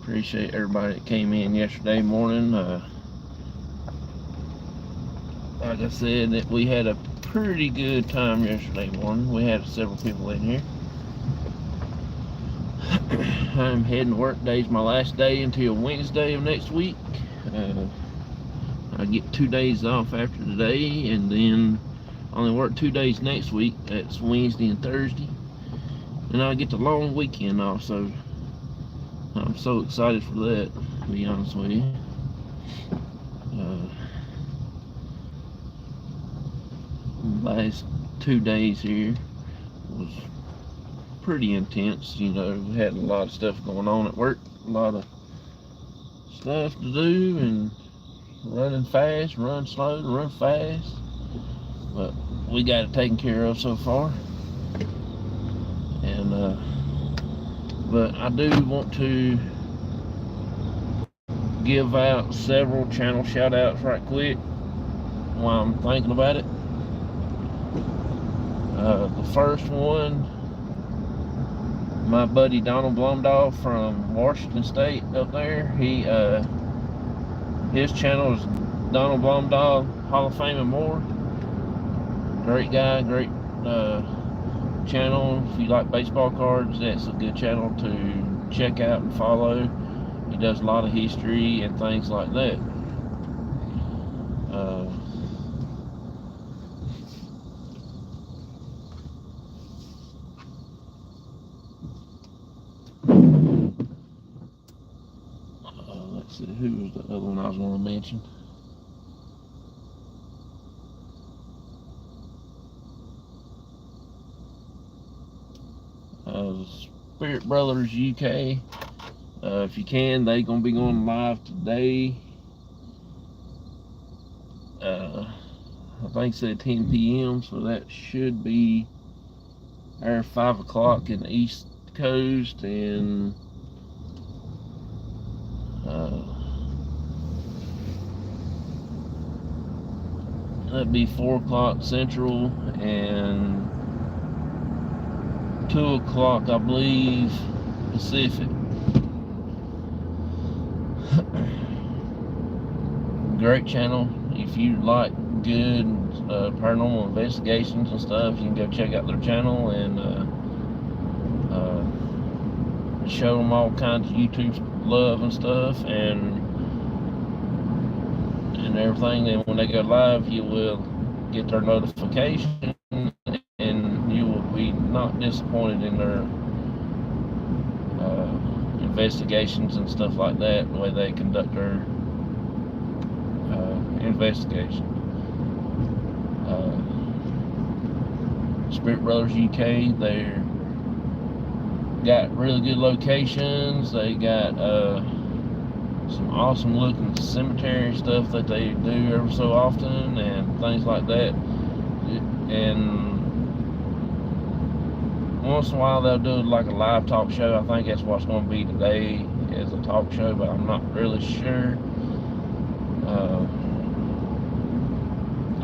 Appreciate everybody that came in yesterday morning. Like I said, that we had a pretty good time yesterday morning. We had several people in here. I'm heading to work. Today's my last day until Wednesday of next week. I get 2 days off after today, and then I only work 2 days next week. That's Wednesday and Thursday, and I get the long weekend off. So I'm so excited for that, to be honest with you. Last 2 days here was pretty intense. You know, we had a lot of stuff going on at work, a lot of stuff to do, and running fast, run slow, run fast. But we got it taken care of so far. And but I do want to give out several channel shout outs right quick while I'm thinking about it. The first one, my buddy Donald Blumdahl from Washington State up there. His channel is Donald Blumdahl Hall of Fame and More. Great guy, great channel. If you like baseball cards, that's a good channel to check out and follow. He does a lot of history and things like that. Let's see, who was the other one I was going to mention? Spirit Brothers UK. If you can, they're going to be going live today. I think it said 10 p.m. so that should be our 5 o'clock in the East Coast, and that'd be 4 o'clock Central and 2 o'clock, I believe, Pacific. Great channel. If you like good paranormal investigations and stuff, you can go check out their channel and show them all kinds of YouTube love and stuff and everything. Then when they go live, you will get their notification, and you will be not disappointed in their investigations and stuff like that, the way they conduct their investigation. Spirit Brothers UK, they're got really good locations. They got some awesome looking cemetery stuff that they do every so often and things like that. And once in a while they'll do like a live talk show. I think that's what's going to be today, is a talk show, but I'm not really sure.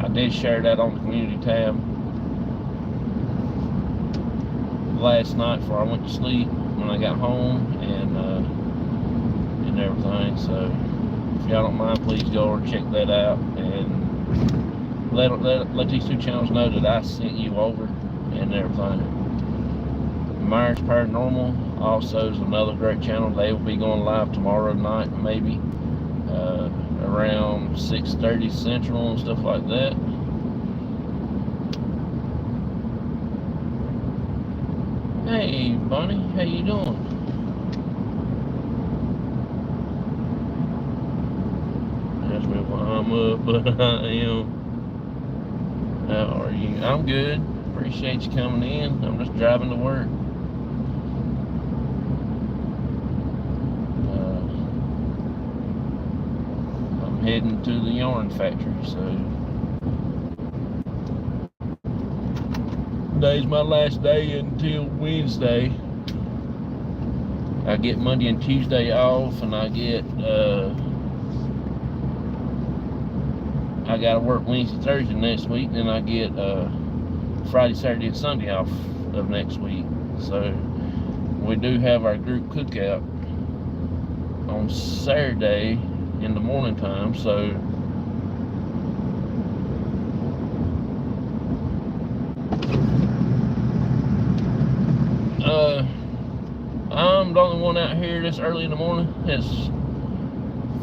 I did share that on the community tab last night before I went to sleep when I got home, and everything. So if y'all don't mind, please go over and check that out and let these two channels know that I sent you over and everything. Myers Paranormal also is another great channel. They will be going live tomorrow night, maybe around 6:30 Central and stuff like that. Hey Bonnie, how you doing? Ask me why I'm up, but I am. How are you? I'm good. Appreciate you coming in. I'm just driving to work. I'm heading to the yarn factory, so today's my last day until Wednesday. I get Monday and Tuesday off, and I gotta work Wednesday, Thursday next week, and then I get Friday, Saturday, and Sunday off of next week. So we do have our group cookout Saturday in the morning time, so I'm the only one out here this early in the morning. It's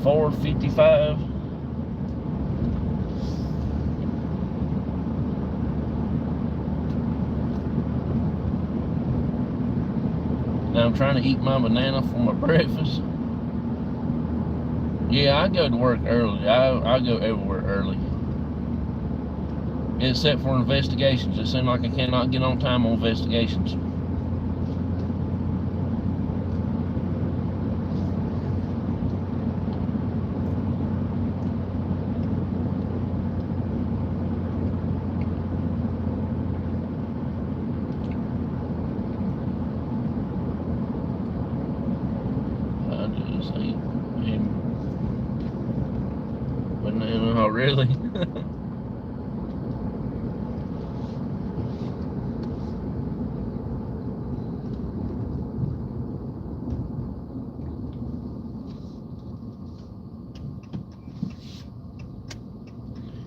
4:55. Now I'm trying to eat my banana for my breakfast. Yeah, I go to work early. I go everywhere early. Except for investigations. It seems like I cannot get on time on investigations. I just ate banana. Oh, really?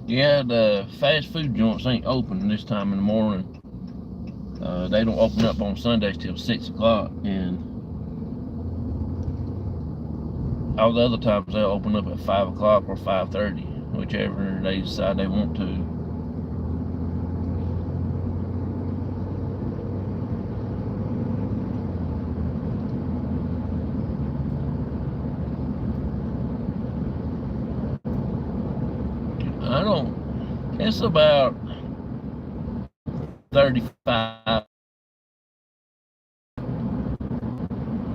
Yeah, the fast food joints ain't open this time in the morning. They don't open up on Sundays till 6 o'clock, and all the other times they'll open up at 5 o'clock or 5:30, whichever they decide they want to. It's about 35.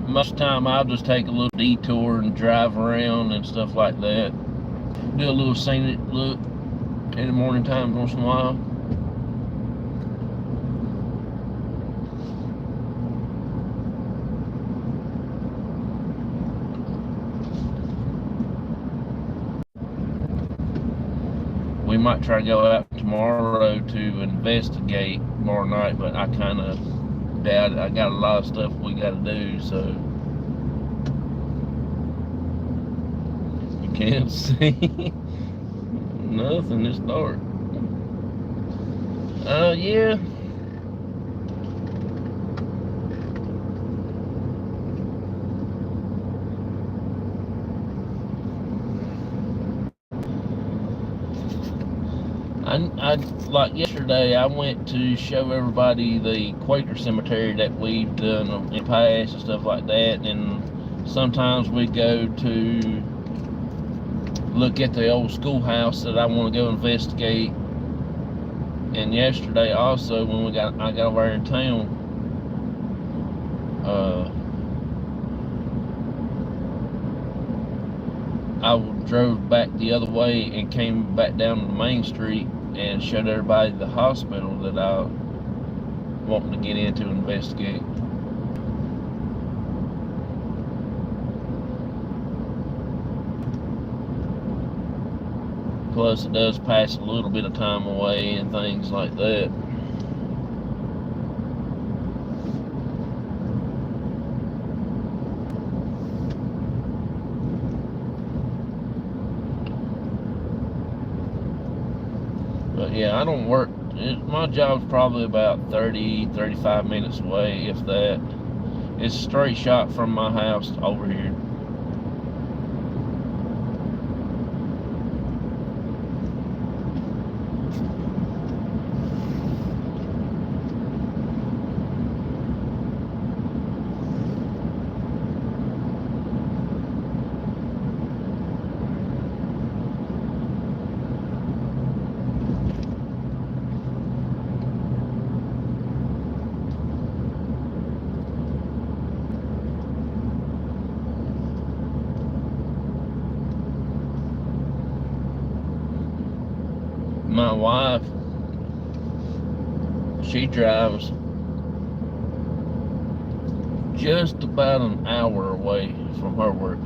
Most of the time I'll just take a little detour and drive around and stuff like that. Do a little scenic look in the morning time once in a while. We might try to go out tomorrow to investigate tomorrow night, but I kind of doubt it. I got a lot of stuff we got to do, so you can't see nothing. It's dark. Yeah. I like yesterday I went to show everybody the Quaker cemetery that we've done in the past and stuff like that, and sometimes we go to look at the old schoolhouse that I want to go investigate. And yesterday also when I got over in town, I drove back the other way and came back down to the main street and showed everybody the hospital that I wanted to get into and investigate. Plus it does pass a little bit of time away and things like that. But yeah, I don't work. My job's probably about 30-35 minutes away, if that. It's a straight shot from my house over here. My wife, she drives just about an hour away from her work.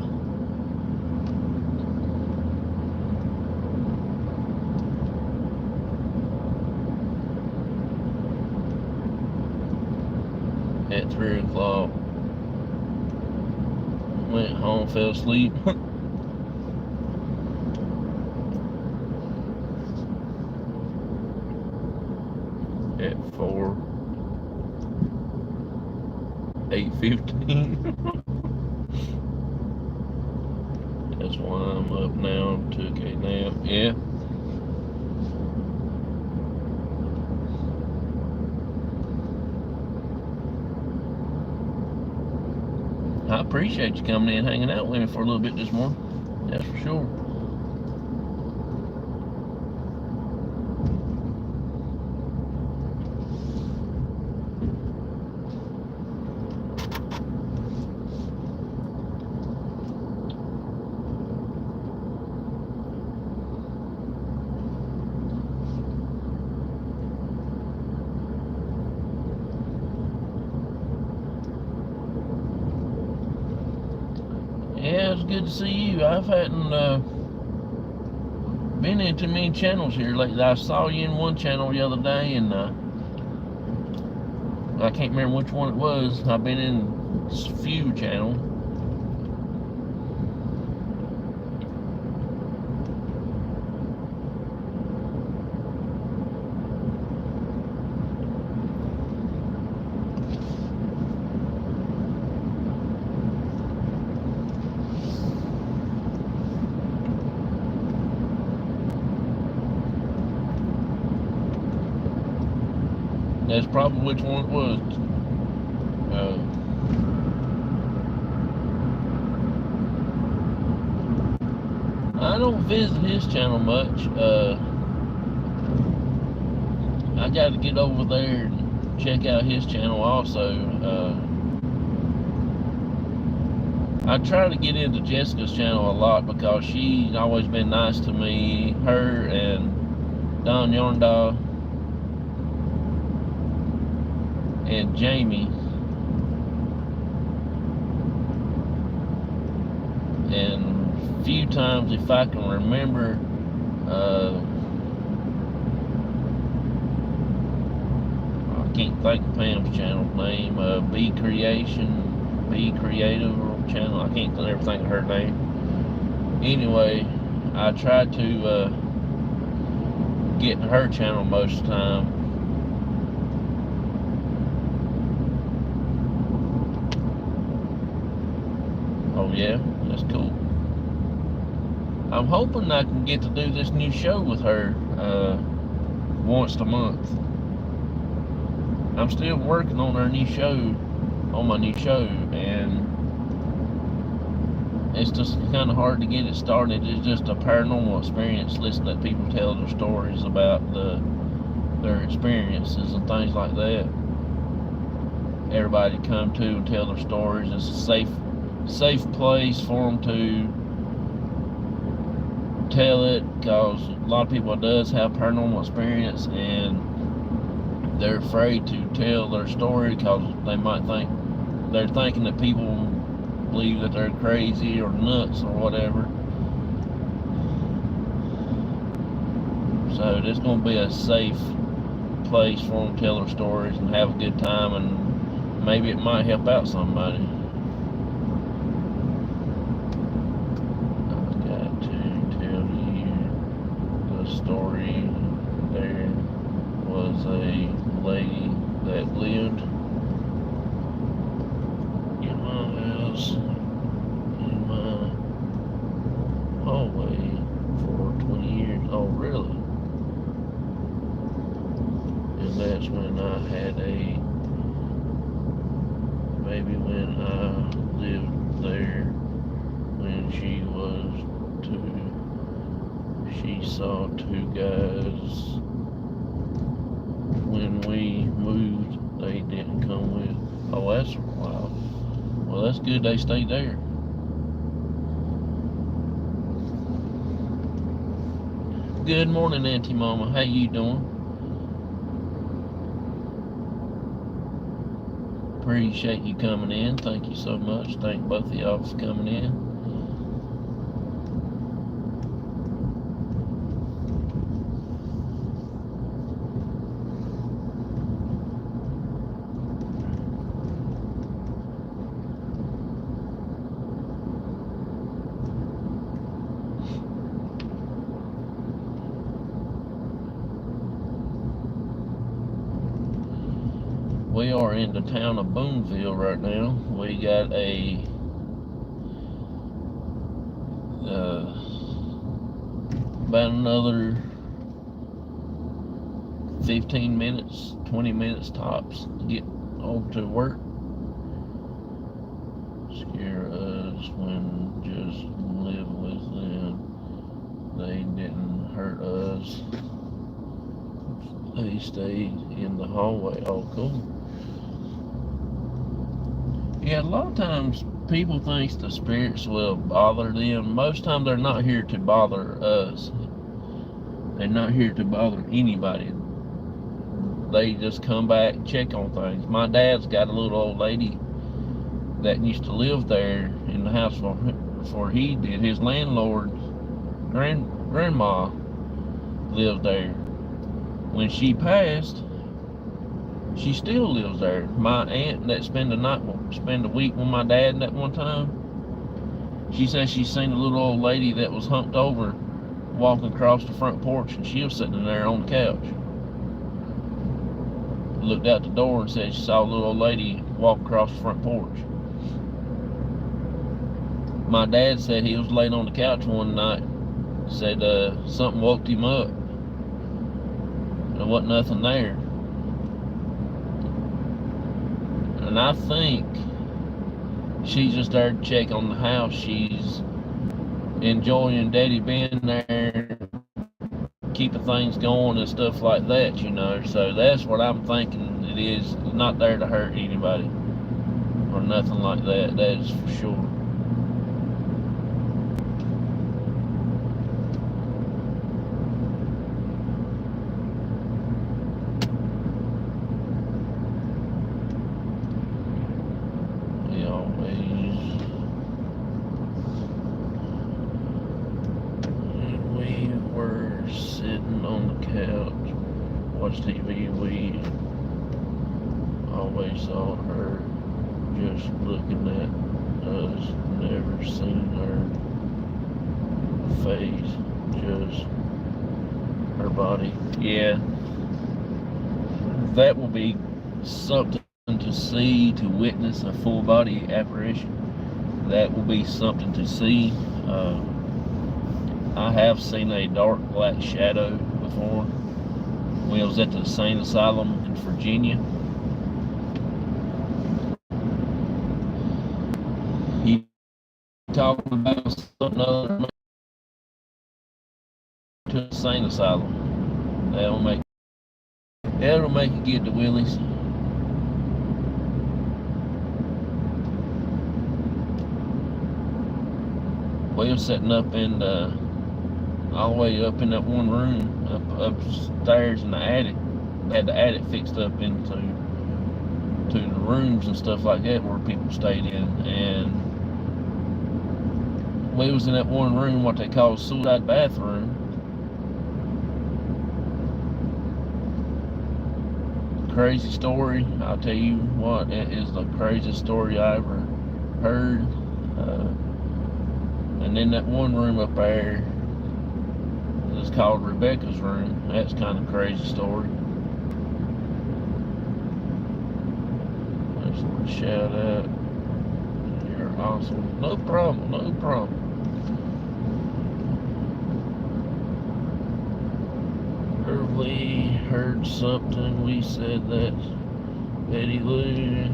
At 3 o'clock, went home. on, fell asleep. At 8:15. That's why I'm up now. Took a nap. Yeah. I appreciate you coming in, hanging out with me for a little bit this morning. That's for sure. Yeah, it's good to see you. I hadn't been into many channels here lately. I saw you in one channel the other day, and I can't remember which one it was. I've been in a few channels. That's probably which one it was. I don't visit his channel much. I got to get over there and check out his channel also. I try to get into Jessica's channel a lot because she's always been nice to me. Her and Don Yarndaw and Jamie, and a few times, if I can remember, I can't think of Pam's channel name, Be Creative channel. I can't ever think of her name. Anyway, I try to get in her channel most of the time. Oh yeah, that's cool. I'm hoping I can get to do this new show with her once a month. I'm still working on our new show, on my new show, and it's just kind of hard to get it started. It's just a paranormal experience, listening to people tell their stories about their experiences and things like that. Everybody come to and tell their stories. It's a safe place for them to tell it, because a lot of people does have paranormal experience and they're afraid to tell their story because they might think they're thinking that people believe that they're crazy or nuts or whatever. So it's going to be a safe place for them to tell their stories and have a good time, and maybe it might help out somebody. I've got to tell you the story. There was a lady that lived in my house, in my hallway for 20 years. Oh, really? And that's when I had maybe when I lived there, when she saw two guys. When we moved, they didn't come with. Oh, that's wild. Well, that's good they stayed there. Good morning, Auntie Mama. How you doing? Appreciate you coming in. Thank you so much. Thank both of y'all for coming in. We are in the town of Boonville right now. We got about another 15 minutes, 20 minutes tops to get over to work. Scare us when just live with them. They didn't hurt us. They stayed in the hallway. Oh, cool. Yeah, a lot of times people think the spirits will bother them. Most time they're not here to bother us. They're not here to bother anybody. They just come back and check on things. My dad's got a little old lady that used to live there in the house before he did. His landlord's grandma lived there. When she passed, she still lives there. My aunt that spent a week with my dad that one time, she said she seen a little old lady that was humped over walking across the front porch, and she was sitting there on the couch. Looked out the door and said she saw a little old lady walk across the front porch. My dad said he was laying on the couch one night, said something woke him up. There wasn't nothing there. And I think she's just there to check on the house. She's enjoying Daddy being there, keeping things going and stuff like that, you know. So that's what I'm thinking it is. Not there to hurt anybody or nothing like that. That is for sure. We were sitting on the couch, watched TV. We always saw her just looking at us, never seen her face, just her body. Yeah, that will be something to see, to witness a full body apparition. That will be something to see. I have seen a dark black shadow before when I was at the insane asylum in Virginia. He talked about something other to the insane asylum. That'll make you get the willies. We were sitting up in all the way up in that one room, upstairs in the attic. They had the attic fixed up into the rooms and stuff like that where people stayed in. And we was in that one room, what they call a suicide bathroom. Crazy story. I'll tell you what, it is the craziest story I ever heard. And then that one room up there is called Rebecca's room. That's kind of a crazy story. I just want to shout out. You're awesome. No problem, no problem. We heard something. We said that's Betty Lou.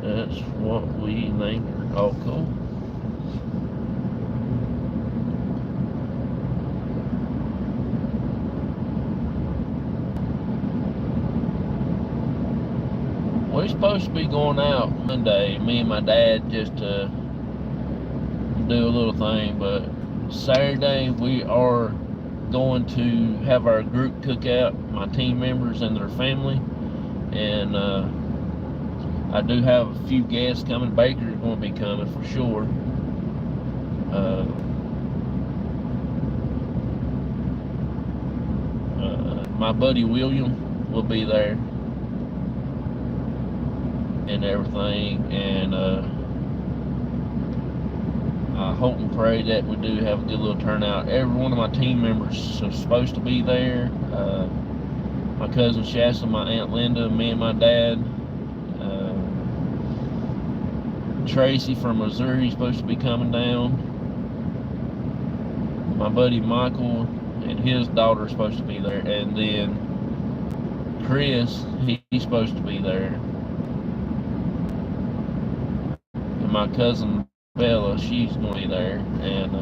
That's what we named her. Oh, cool. We're supposed to be going out Monday, me and my dad, just to do a little thing, but Saturday we are going to have our group cookout, my team members and their family, and I do have a few guests coming. Baker's going to be coming for sure. My buddy William will be there and everything, and I hope and pray that we do have a good little turnout. Every one of my team members are supposed to be there. My cousin Shasta, my Aunt Linda, me and my dad, Tracy from Missouri is supposed to be coming down. My buddy Michael and his daughter are supposed to be there. And then Chris, he's supposed to be there. And my cousin Bella, she's going to be there. And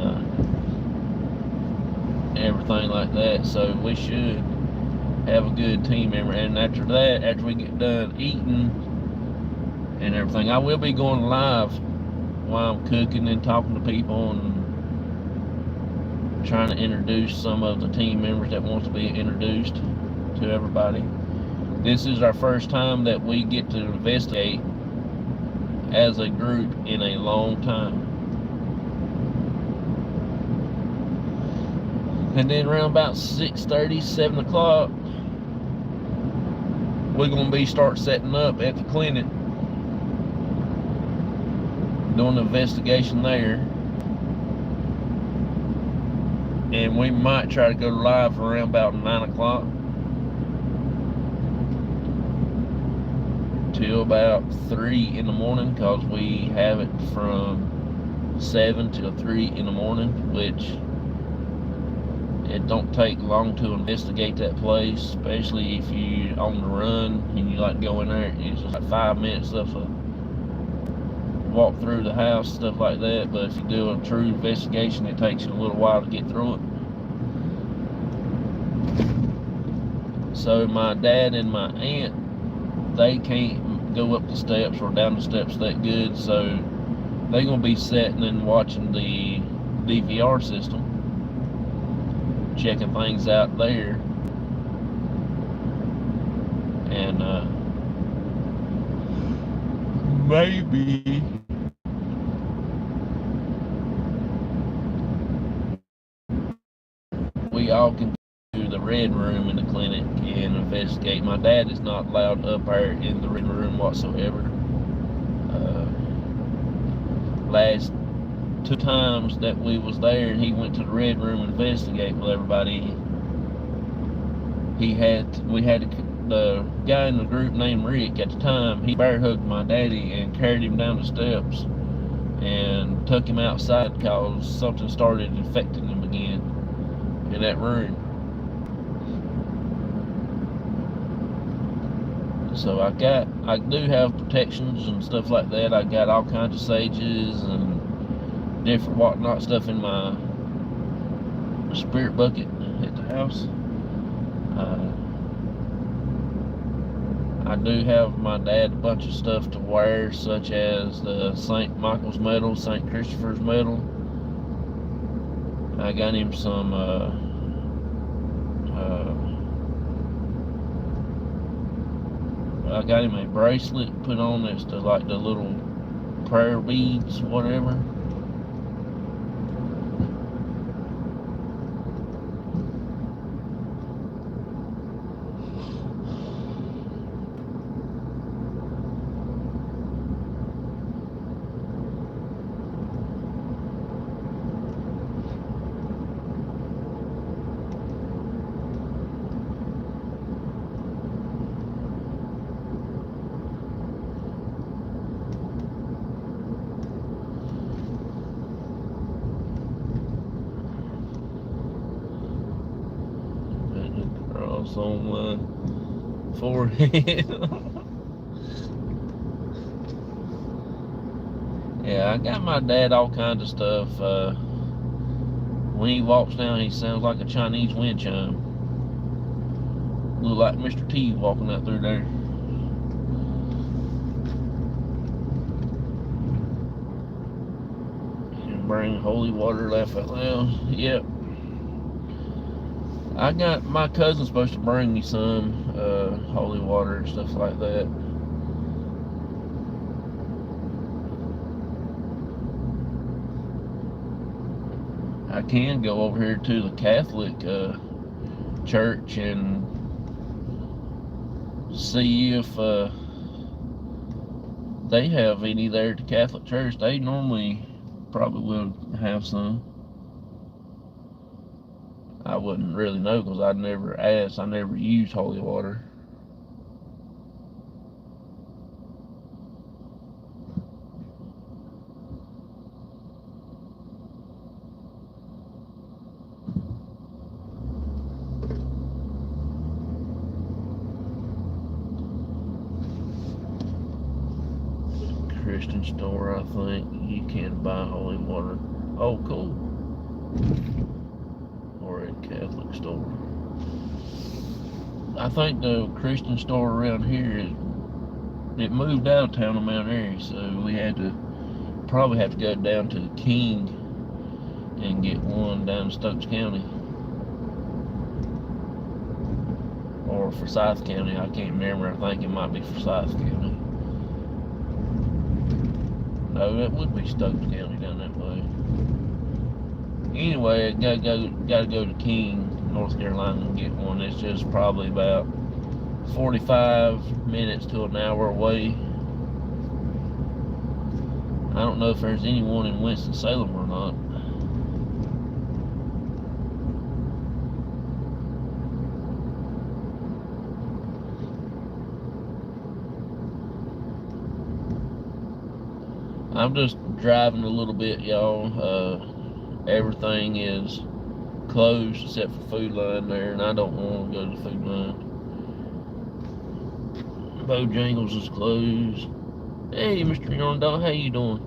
everything like that. So we should have a good team member. And after that, after we get done eating and everything, I will be going live while I'm cooking and talking to people and trying to introduce some of the team members that want to be introduced to everybody. This is our first time that we get to investigate as a group in a long time. And then around about 6:30, 7 o'clock, we're going to start setting up at the clinic, doing the investigation there. And we might try to go live around about 9 o'clock till about 3 in the morning, because we have it from 7 till 3 in the morning, which it don't take long to investigate that place, especially if you're on the run and you like to go in there. It's just like 5 minutes of a walk through the house, stuff like that. But if you do a true investigation, it takes you a little while to get through it. So my dad and my aunt, they can't go up the steps or down the steps that good, so they're going to be sitting and watching the DVR system, checking things out there. And maybe we all can to the red room in the clinic and investigate. My dad is not allowed up there in the red room whatsoever. Last 2 times that we was there and he went to the red room and investigate with everybody, we had the guy in the group named Rick at the time, he bear hugged my daddy and carried him down the steps and took him outside because something started infecting him again in that room. So I do have protections and stuff like that. I got all kinds of sages and different whatnot stuff in my spirit bucket at the house. I do have my dad a bunch of stuff to wear, such as the St. Michael's medal, St. Christopher's medal. I got him some I got him a bracelet put on that's to like the little prayer beads, whatever. On my forehead. Yeah, I got my dad all kinds of stuff. When he walks down, he sounds like a Chinese wind chime. Look like Mr. T walking out through there. And bring holy water, laugh out loud. Yep. I got my cousin supposed to bring me some holy water and stuff like that. I can go over here to the Catholic church and see if they have any there at the Catholic church. They normally probably will have some. I wouldn't really know because I never asked. I never used holy water. Christian store, I think. You can buy holy water. Oh, cool. Or a Catholic store. I think the Christian store around here it moved out of town of Mount Airy, so we had to probably have to go down to King and get one down in Stokes County. Or Forsyth County, I can't remember. I think it might be Forsyth County. No, that would be Stokes County down that way. Anyway, gotta go to King, North Carolina and get one. It's just probably about 45 minutes to an hour away. I don't know if there's anyone in Winston-Salem or not. I'm just driving a little bit, y'all. Everything is closed except for Food Line there, and I don't want to go to the Food Line. Bojangles is closed. Hey, Mr. Yarn Dog, how you doing?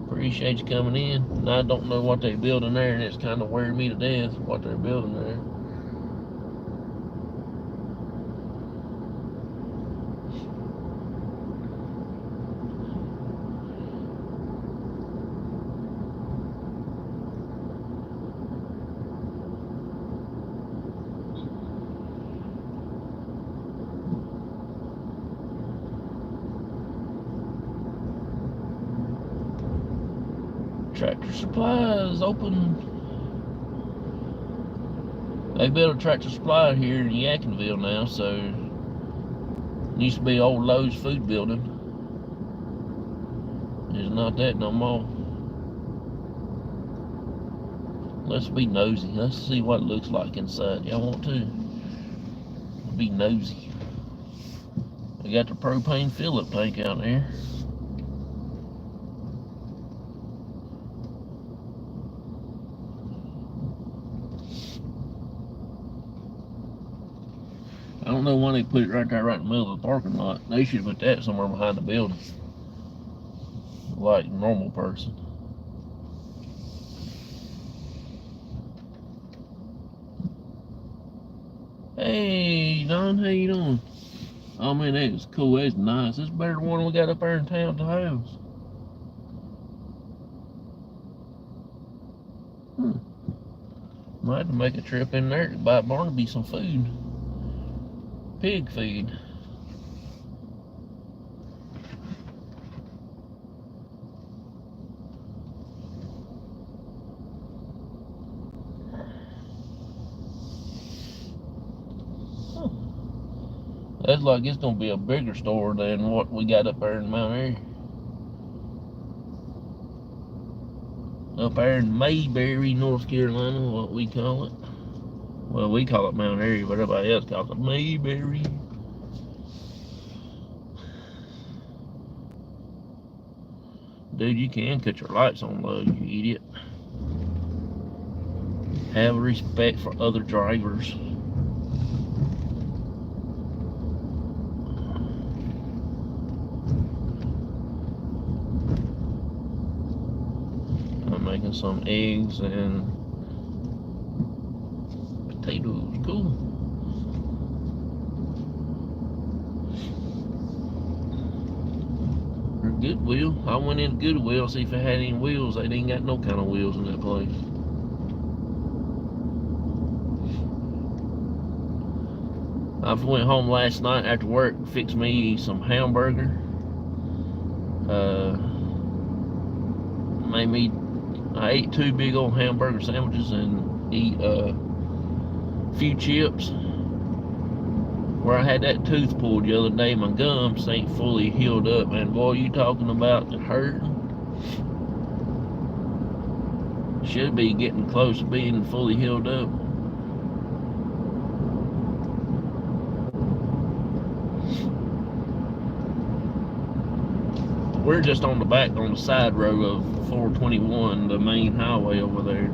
Appreciate you coming in. And I don't know what they're building there, and it's kind of wearing me to death what they're building there. Tractor Supply is open. They built a Tractor Supply here in Yadkinville now, so it used to be old Lowe's food building. It's not that no more. Let's be nosy. Let's see what it looks like inside. Y'all want to? Be nosy. We got the propane fill-up tank out there. I don't know why they put it right there, right in the middle of the parking lot. They should have put that somewhere behind the building, like a normal person. Hey, Don, how you doing? Oh man, that is cool. That's nice. It's better than the one we got up there in town at the house. Might have to make a trip in there to buy Barnaby some food. Pig feed. That's like it's gonna be a bigger store than what we got up there in Mount Airy. Up there in Mayberry, North Carolina, what we call it. Well, we call it Mount Airy, but everybody else calls it Mayberry. Dude, you can cut your lights on low, you idiot. Have respect for other drivers. I'm making some eggs and potatoes. Cool. Goodwill. I went in Goodwill to see if it had any wheels. They ain't got no kind of wheels in that place. I went home last night after work, fixed me some hamburger. I ate 2 big old hamburger sandwiches and eat a few chips. Where I had that tooth pulled the other day, my gums ain't fully healed up, and boy, you talking about it hurting. Should be getting close to being fully healed up. We're just on the side road of 421, the main highway over there.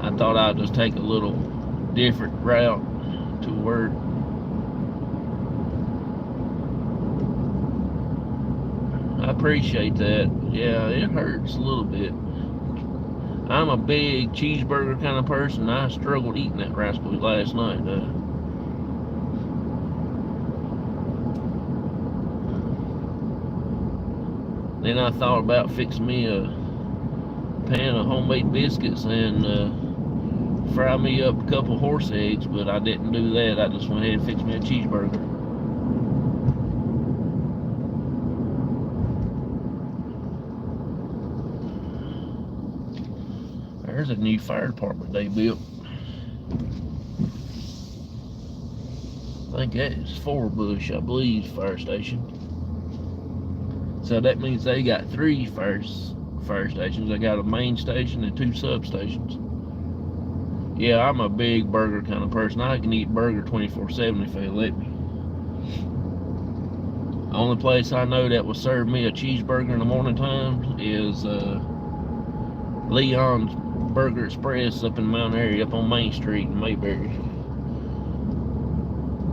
I thought I'd just take a little different route to work. I appreciate that. Yeah, it hurts a little bit. I'm a big cheeseburger kind of person. I struggled eating that rascal last night, though. Then I thought about fixing me a pan of homemade biscuits and fry me up a couple horse eggs, but I didn't do that. I just went ahead and fixed me a cheeseburger. There's a new fire department they built. I think that's Forbush, I believe, fire station. So that means they got 3 fire stations. They got a main station and 2 substations. Yeah, I'm a big burger kind of person. I can eat burger 24/7 if they let me. Only place I know that will serve me a cheeseburger in the morning time is Leon's Burger Express up in Mount Airy, up on Main Street in Mayberry.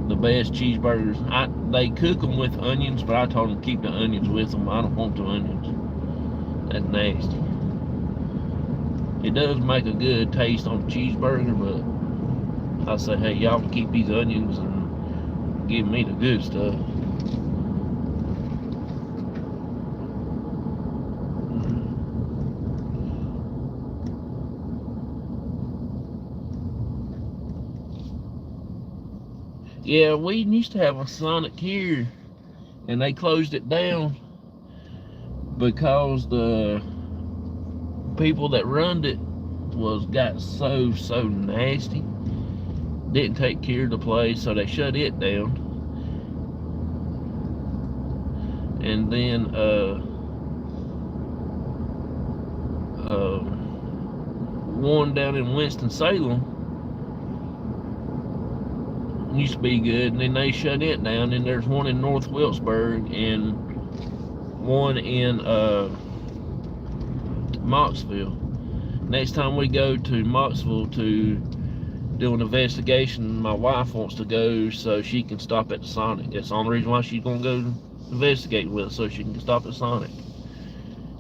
The best cheeseburgers. They cook them with onions, but I told them keep the onions with them. I don't want the onions. That's nasty. It does make a good taste on a cheeseburger, but I say, hey, y'all can keep these onions and give me the good stuff. Yeah, we used to have a Sonic here, and they closed it down because the people that runned it got so nasty. Didn't take care of the place, so they shut it down. And then one down in Winston-Salem used to be good, and then they shut it down. And there's one in North Wilkesburg and one in Moxville. Next time we go to Moxville to do an investigation, my wife wants to go so she can stop at the Sonic. That's the only reason why she's gonna go investigate with us, so she can stop at Sonic.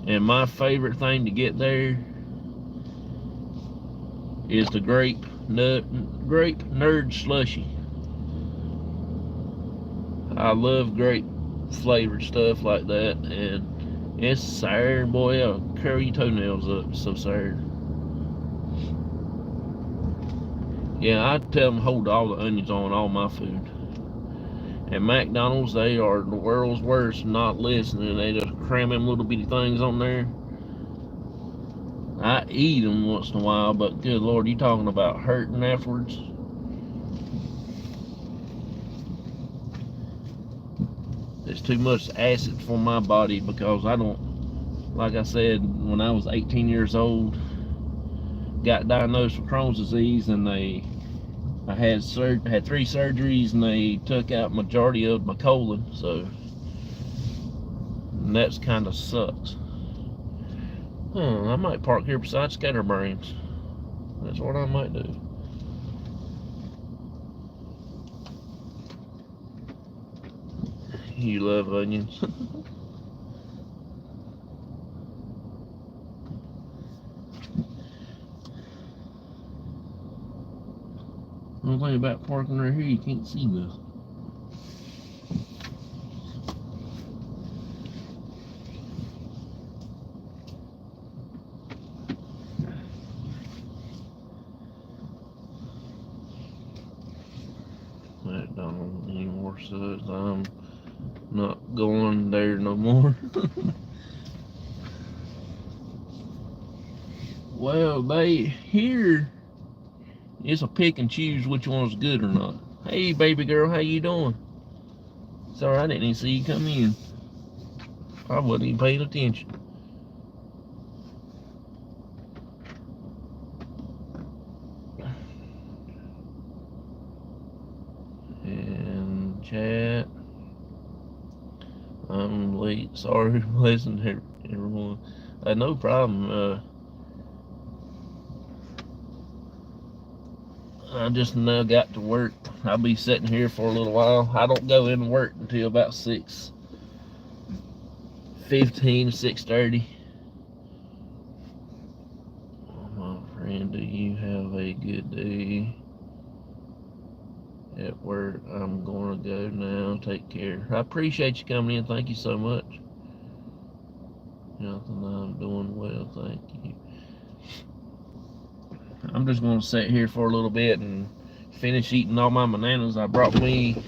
And my favorite thing to get there is the grape nerd slushy. I love grape flavored stuff like that, and it's sour, boy. It'll curl your toenails up. It's so sour. Yeah, I tell them hold all the onions on all my food. And McDonald's, they are the world's worst not listening. They just cram them little bitty things on there. I eat them once in a while, but good Lord, you talking about hurting afterwards? It's too much acid for my body because I don't, like I said, when I was 18 years old, got diagnosed with Crohn's disease, and I had 3 surgeries, and they took out majority of my colon, so that's kind of sucks. I might park here beside Scatterbrains. That's what I might do. You love onions. One thing about parking right here, you can't see this. That don't anymore, so I'm not going there no more. Well, here it's a pick and choose which one's good or not. Hey, baby girl, how you doing? Sorry, I didn't even see you come in. I wasn't even paying attention. And chat. I'm late. Sorry, listen, everyone. No problem. I just now got to work. I'll be sitting here for a little while. I don't go into work until about 6:15 15 to 6:30. My friend, do you have a good day at work? I'm gonna go now. Take care. I appreciate you coming in. Thank you so much. Nothing. I'm doing well. Thank you. I'm just gonna sit here for a little bit and finish eating all my bananas. I brought me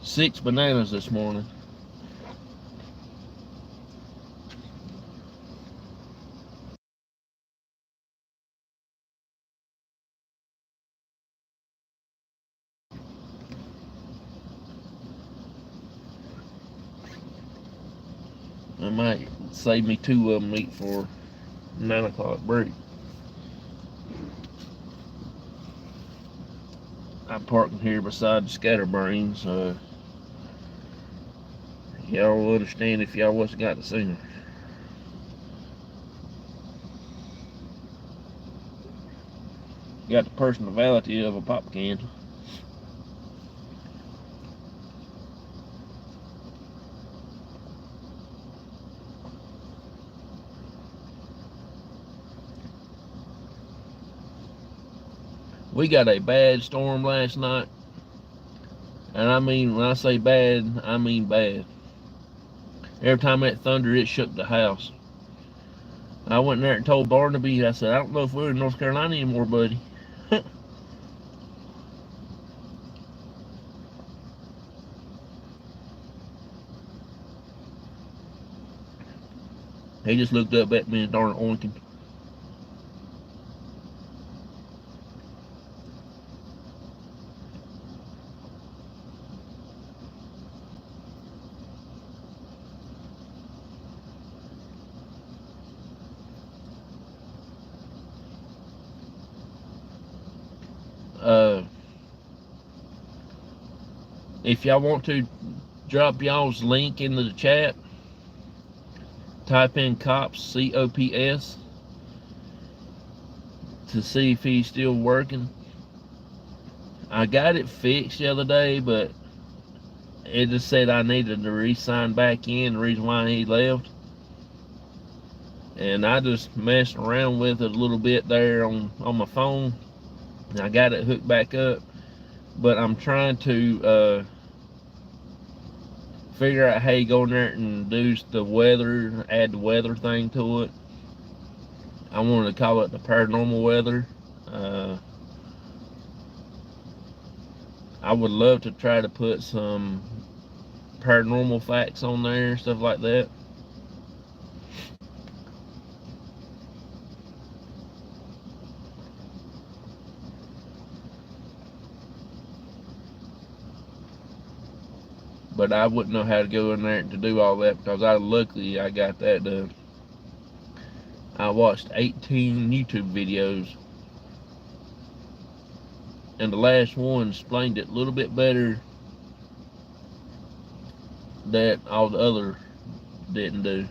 6 bananas this morning. I might save me 2 of them to eat for 9 o'clock break. I'm parking here beside the scatterbrain, so y'all will understand if y'all wasn't got it sooner. Got the personality of a pop can. We got a bad storm last night, and I mean, when I say bad, I mean bad. Every time that thunder, it shook the house. I went in there and told Barnaby, I said, I don't know if we're in North Carolina anymore, buddy. He just looked up at me and darn oinking. If y'all want to drop y'all's link into the chat, type in COPS, C-O-P-S, to see if he's still working. I got it fixed the other day, but it just said I needed to re-sign back in, the reason why he left. And I just messed around with it a little bit there on my phone. And I got it hooked back up. But I'm trying to figure out how you go in there and do the weather, add the weather thing to it. I wanted to call it the paranormal weather. I would love to try to put some paranormal facts on there, stuff like that. But I wouldn't know how to go in there to do all that, because luckily I got that done. I watched 18 YouTube videos, and the last one explained it a little bit better that all the other didn't do.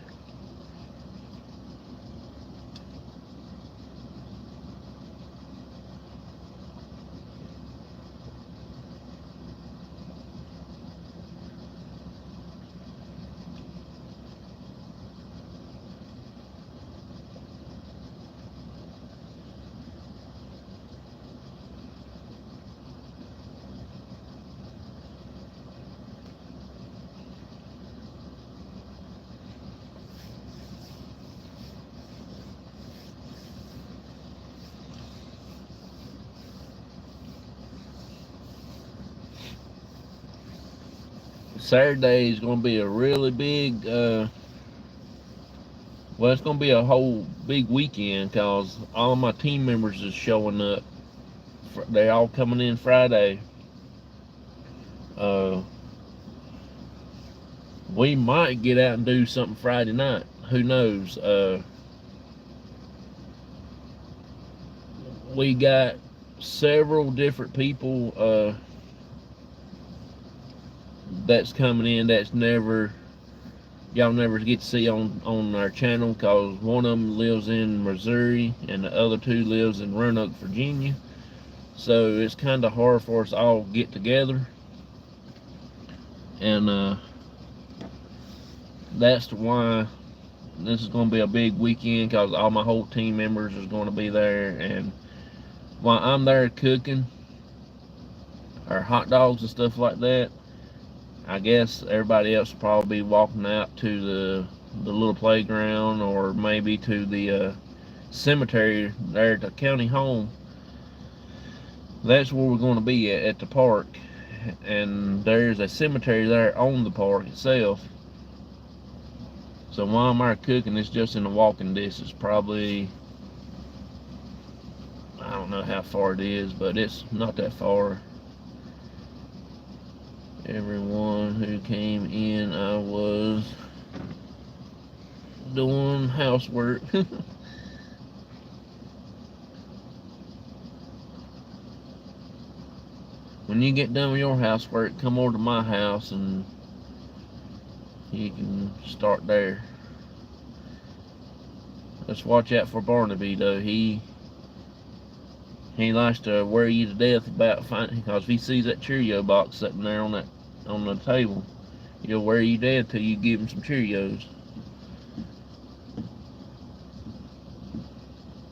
Saturday is going to be a really big, well, it's going to be a whole big weekend, because all of my team members is showing up. They're all coming in Friday. We might get out and do something Friday night. Who knows? We got several different people that's coming in that's y'all never get to see on our channel, because one of them lives in Missouri and the other 2 lives in Roanoke, Virginia. So it's kind of hard for us all to get together. And that's why this is going to be a big weekend, because all my whole team members is going to be there. And while I'm there cooking or hot dogs and stuff like that, I guess everybody else will probably be walking out to the little playground, or maybe to the cemetery there at the county home. That's where we're going to be at the park. And there's a cemetery there on the park itself. So while I'm there cooking, it's just in the walking distance. Probably, I don't know how far it is, but it's not that far. Everyone who came in, I was doing housework. When you get done with your housework, come over to my house and you can start there. Let's watch out for Barnaby, though. He likes to wear you to death about finding, because if he sees that Cheerio box sitting there on the table, he'll wear you dead till you give him some Cheerios.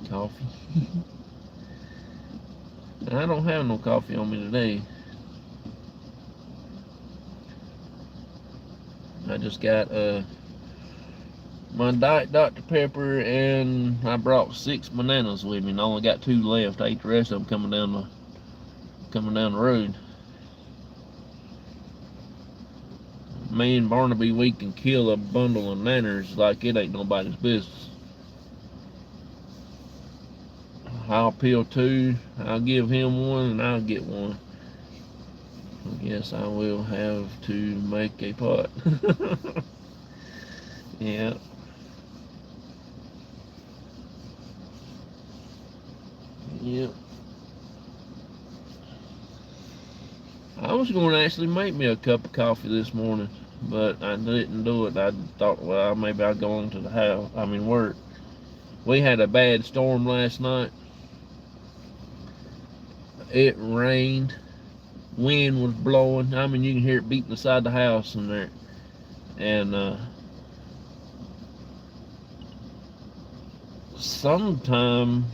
Coffee. I don't have no coffee on me today. I just got my Diet Dr. Pepper, and I brought 6 bananas with me, and I only got 2 left. I ate the rest of them coming down the road. Me and Barnaby, we can kill a bundle of nanners like it ain't nobody's business. I'll peel 2, I'll give him 1, and I'll get 1. I guess I will have to make a pot. Yeah. Yep. I was going to actually make me a cup of coffee this morning, but I didn't do it. I thought, well, maybe I'll go on to the house. Work. We had a bad storm last night. It rained. Wind was blowing. You can hear it beating the side of the house in there. And sometime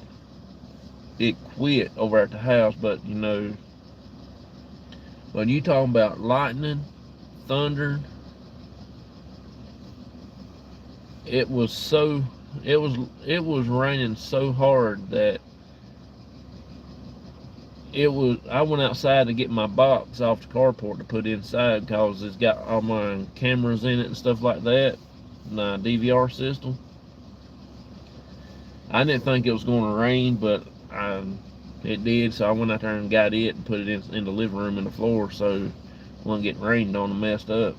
it quit over at the house, but when you talking about lightning, thunder, it was raining so hard that I went outside to get my box off the carport to put inside, because it's got all my cameras in it and stuff like that, my DVR system. I didn't think it was going to rain, but it did, so I went out there and got it and put it in the living room and the floor, so it wasn't getting rained on and messed up.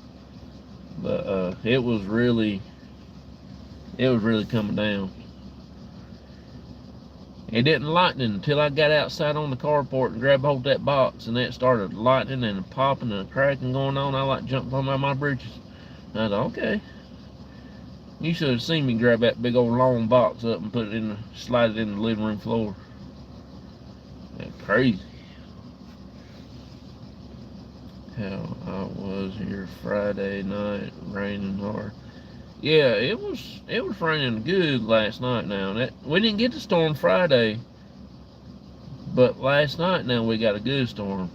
But it was really coming down. It didn't lighten until I got outside on the carport and grabbed hold of that box, and it started lightning and popping and cracking going on. I jumped on my britches. I thought, okay. You should have seen me grab that big old long box up and slide it in the living room floor. That's crazy. How I was here Friday night, raining hard. Yeah, it was raining good last night. Now we didn't get the storm Friday, but last night now we got a good storm.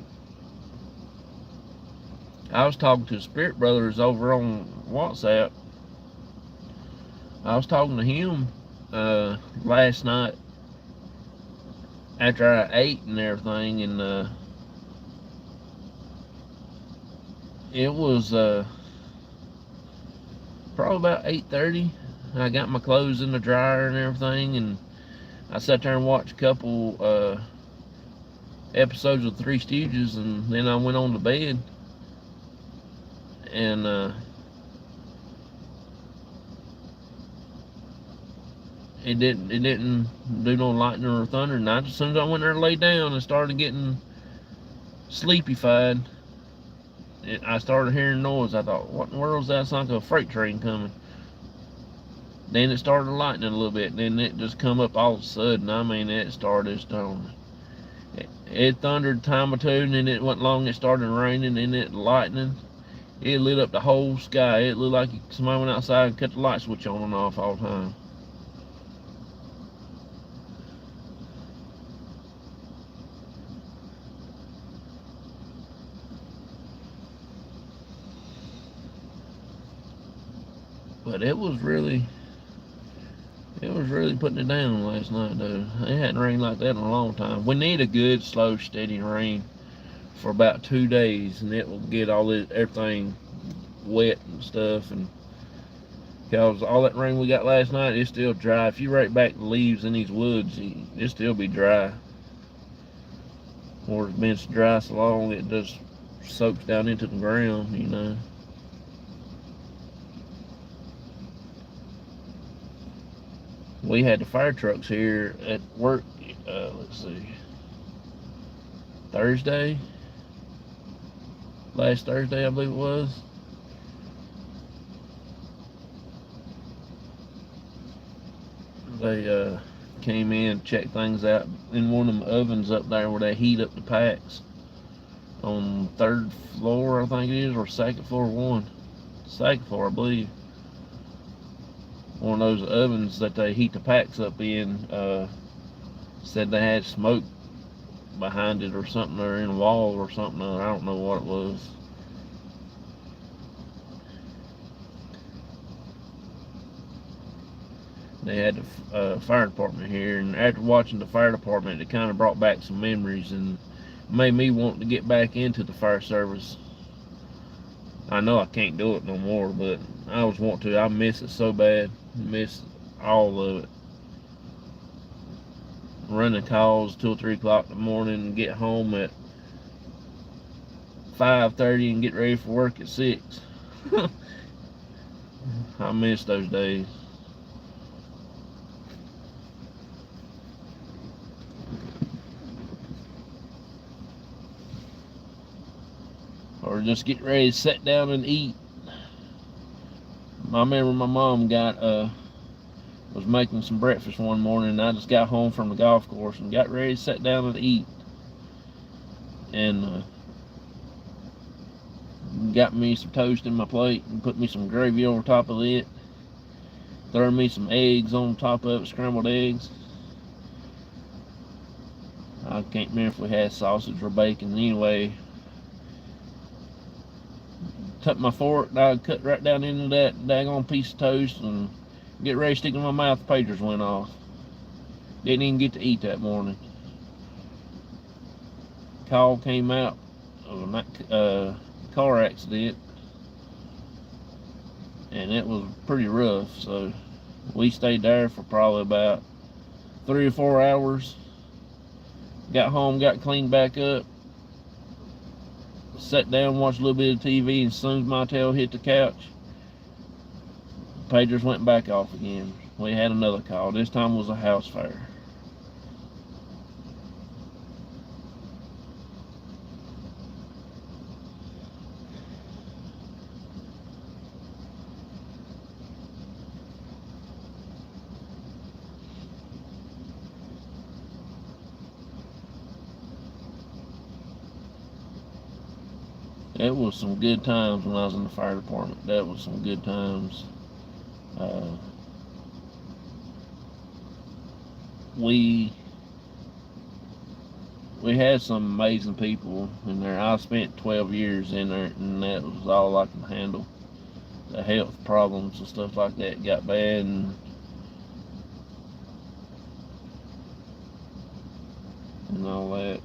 I was talking to Spirit Brothers over on WhatsApp. I was talking to him last night after I ate and everything, and it was probably about 8:30. I got my clothes in the dryer and everything, and I sat there and watched a couple episodes of Three Stooges, and then I went on to bed. And it didn't do no lightning or thunder. And as soon as I went there and laid down and started getting sleepy-fied, I started hearing noise. I thought, what in the world is that? It's like a freight train coming. Then it started lightning a little bit. Then it just come up all of a sudden. It started storming. It thundered a time or two, and then it wasn't long. It started raining, and it lightning. It lit up the whole sky. It looked like somebody went outside and cut the light switch on and off all the time. But it was really putting it down last night, though. It hadn't rained like that in a long time. We need a good, slow, steady rain for about 2 days, and it will get everything wet and stuff. And because all that rain we got last night, it's still dry. If you rake back the leaves in these woods, it'll still be dry. Or it's been dry so long, it just soaks down into the ground, you know. We had the fire trucks here at work, let's see, last Thursday I believe it was. They came in, checked things out in one of them ovens up there where they heat up the packs on 3rd floor, I think it is, or 2nd floor, second floor I believe. One of those ovens that they heat the packs up in, said they had smoke behind it or something, or in a wall or something. I don't know what it was. They had the fire department here, and after watching the fire department, it kind of brought back some memories and made me want to get back into the fire service. I know I can't do it no more, but I always want to. I miss it so bad. Miss all of it. Running calls till 3 o'clock in the morning and get home at 5:30 and get ready for work at 6. I miss those days. Or just get ready to sit down and eat. I remember my mom was making some breakfast one morning, and I just got home from the golf course and got ready to sit down and eat. And got me some toast in my plate and put me some gravy over top of it. Throw me some eggs on top of it, scrambled eggs. I can't remember if we had sausage or bacon. Anyway, took my fork, I cut right down into that daggone piece of toast and get ready to stick it in my mouth. The pagers went off. Didn't even get to eat that morning. Call came out of a car accident, and it was pretty rough. So we stayed there for probably about 3 or 4 hours. Got home, got cleaned back up, sat down, watched a little bit of TV, and as soon as my tail hit the couch, pagers went back off again. We had another call. This time was a house fire. It was some good times when I was in the fire department. That was some good times. We had some amazing people in there. I spent 12 years in there, and that was all I can handle. The health problems and stuff like that got bad, and all that.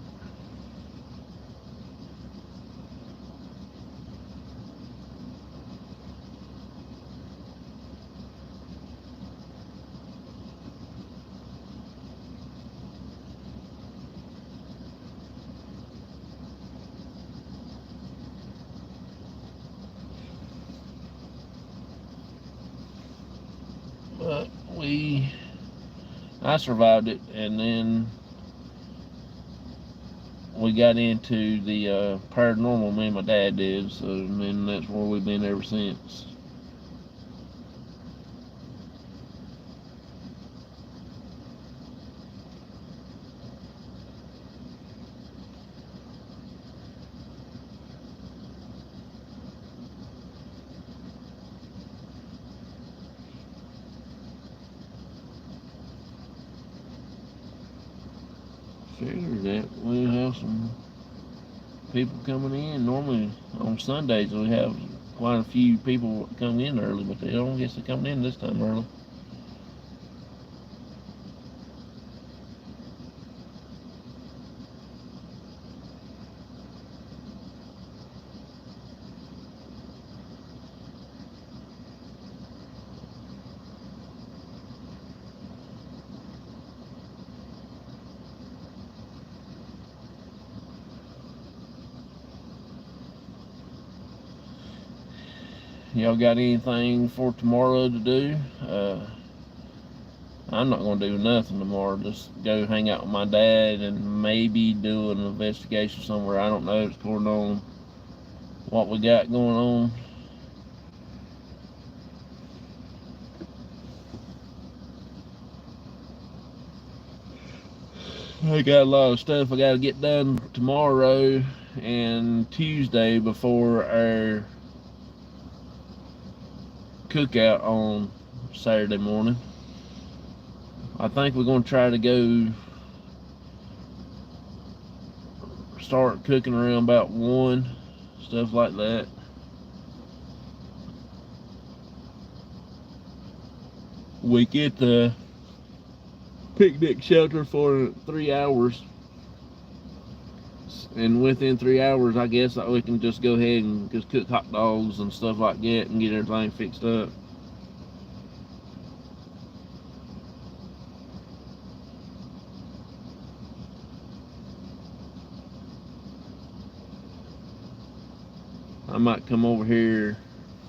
But I survived it, and then we got into the paranormal. Me and my dad did, so then that's where we've been ever since. Figured that we'll have some people coming in. Normally on Sundays we have quite a few people come in early, but they don't guess they're coming in this time early. Y'all got anything for tomorrow to do? I'm not going to do nothing tomorrow. Just go hang out with my dad and maybe do an investigation somewhere. I don't know. It's according on what we got going on. I got a lot of stuff I got to get done tomorrow and Tuesday before our cookout on Saturday morning. I think we're going to try to go start cooking around about 1, stuff like that. We get the picnic shelter for 3 hours, and within 3 hours I guess we can just go ahead and just cook hot dogs and stuff like that and get everything fixed up. I might come over here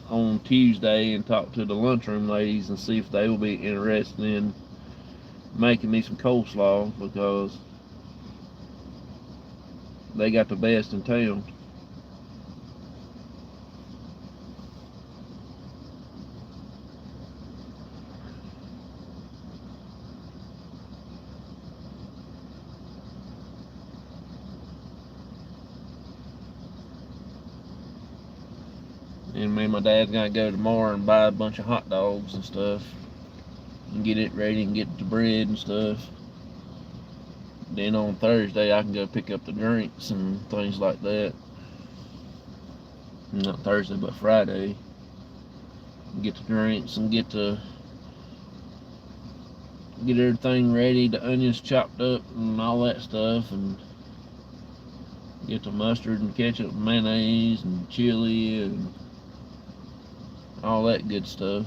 on Tuesday and talk to the lunchroom ladies and see if they will be interested in making me some coleslaw, because they got the best in town. And me and my dad's gonna go tomorrow and buy a bunch of hot dogs and stuff and get it ready and get the bread and stuff. Then on Thursday I can go pick up the drinks and things like that. Not Thursday, but Friday. Get the drinks and get everything ready, the onions chopped up and all that stuff, and get the mustard and ketchup and mayonnaise and chili and all that good stuff.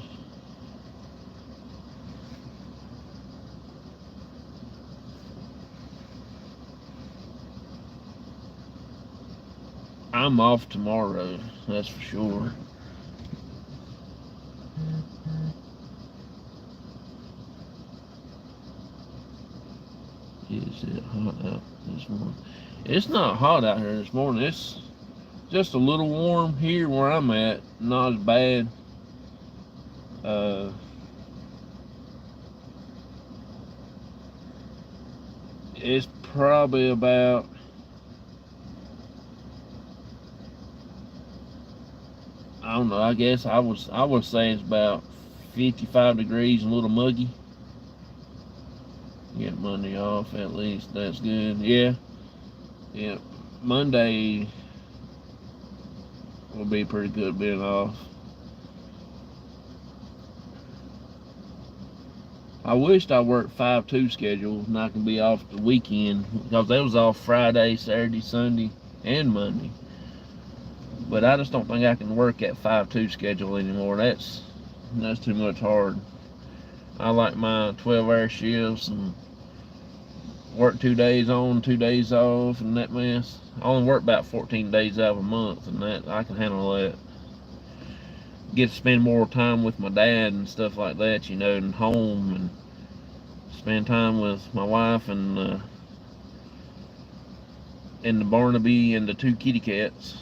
I'm off tomorrow, that's for sure. Is it hot out this morning? It's not hot out here this morning. It's just a little warm here where I'm at. Not as bad. It's probably about, I don't know, I guess I would say it's about 55 degrees and a little muggy. Get Monday off at least. That's good. Yeah. Monday will be pretty good being off. I wished I worked 5-2 schedule and I could be off the weekend, because they was off Friday, Saturday, Sunday, and Monday. But I just don't think I can work that 5-2 schedule anymore. That's too much hard. I like my 12-hour shifts and work 2 days on, 2 days off, and that mess. I only work about 14 days out of a month, and that I can handle that. Get to spend more time with my dad and stuff like that, and home, and spend time with my wife and the Barnaby and the 2 kitty cats.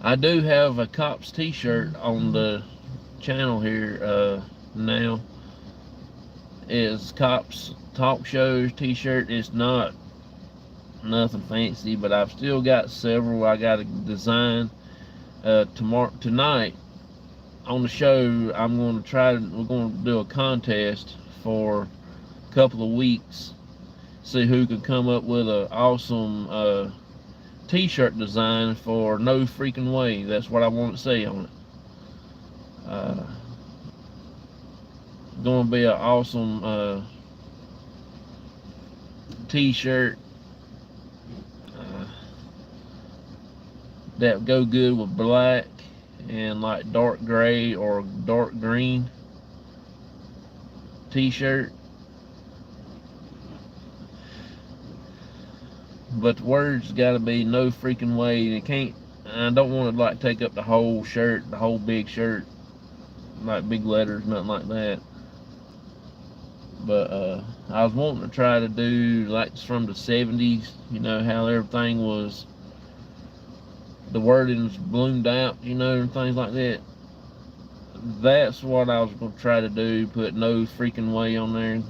I do have a Cops t-shirt on the channel here now, is Cops Talk Shows t-shirt. It's not nothing fancy, but I've still got several I got to design. Tonight on the show, we're going to do a contest for a couple of weeks, see who can come up with an awesome t-shirt design for No Freaking Way. That's what I want to say on it. Going to be an awesome t-shirt that go good with black and like dark gray or dark green t-shirt. But the words got to be No Freaking Way. I don't want to like take up the whole shirt, the whole big shirt, like big letters, nothing like that. But I was wanting to try to do like from the 70s, you know, how everything was, the wording's bloomed out, you know, and things like that. That's what I was going to try to do, put No Freaking Way on there.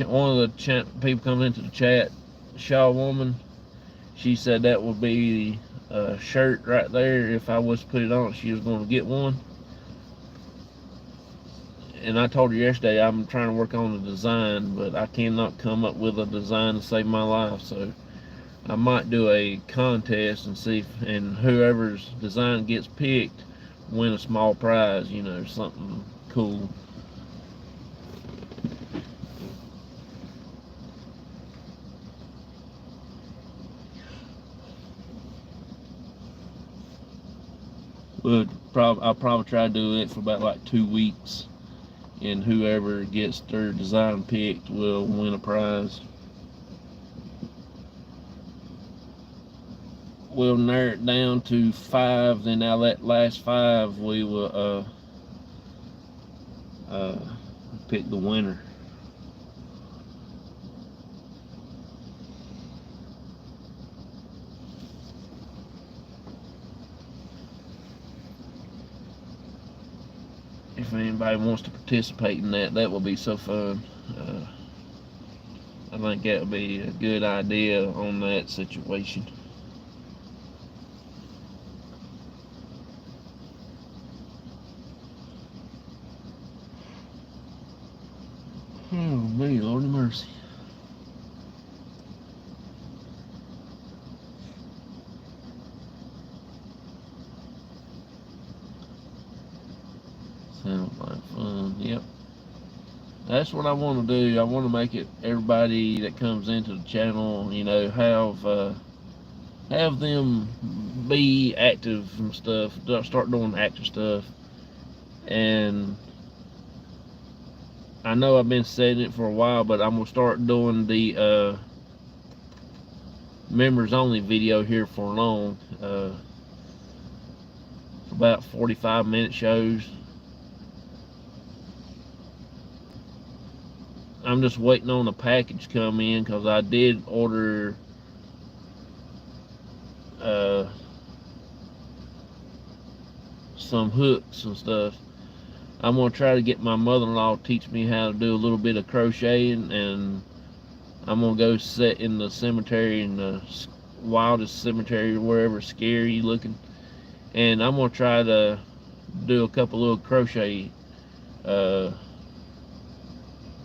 One of the people coming into the chat, Shaw Woman, she said that would be a shirt right there. If I was to put it on, she was going to get one. And I told her yesterday I'm trying to work on the design, but I cannot come up with a design to save my life. So I might do a contest and see and whoever's design gets picked win a small prize, you know, something cool. I'll probably try to do it for about like 2 weeks, and whoever gets their design picked will win a prize. We'll narrow it down to 5, then out of that last 5 we will pick the winner. If anybody wants to participate in that, that will be so fun. I think that would be a good idea on that situation. Oh, me, Lord of mercy. Sounds like fun. Yep. That's what I want to do. I want to make it everybody that comes into the channel, you know, have them be active and stuff. Start doing active stuff. And I know I've been saying it for a while, but I'm gonna start doing the members only video here for long. About 45-minute shows. I'm just waiting on the package to come in because I did order some hooks and stuff. I'm going to try to get my mother-in-law to teach me how to do a little bit of crocheting, and I'm going to go sit in the cemetery, in the wildest cemetery, wherever scary looking, and I'm going to try to do a couple little crochet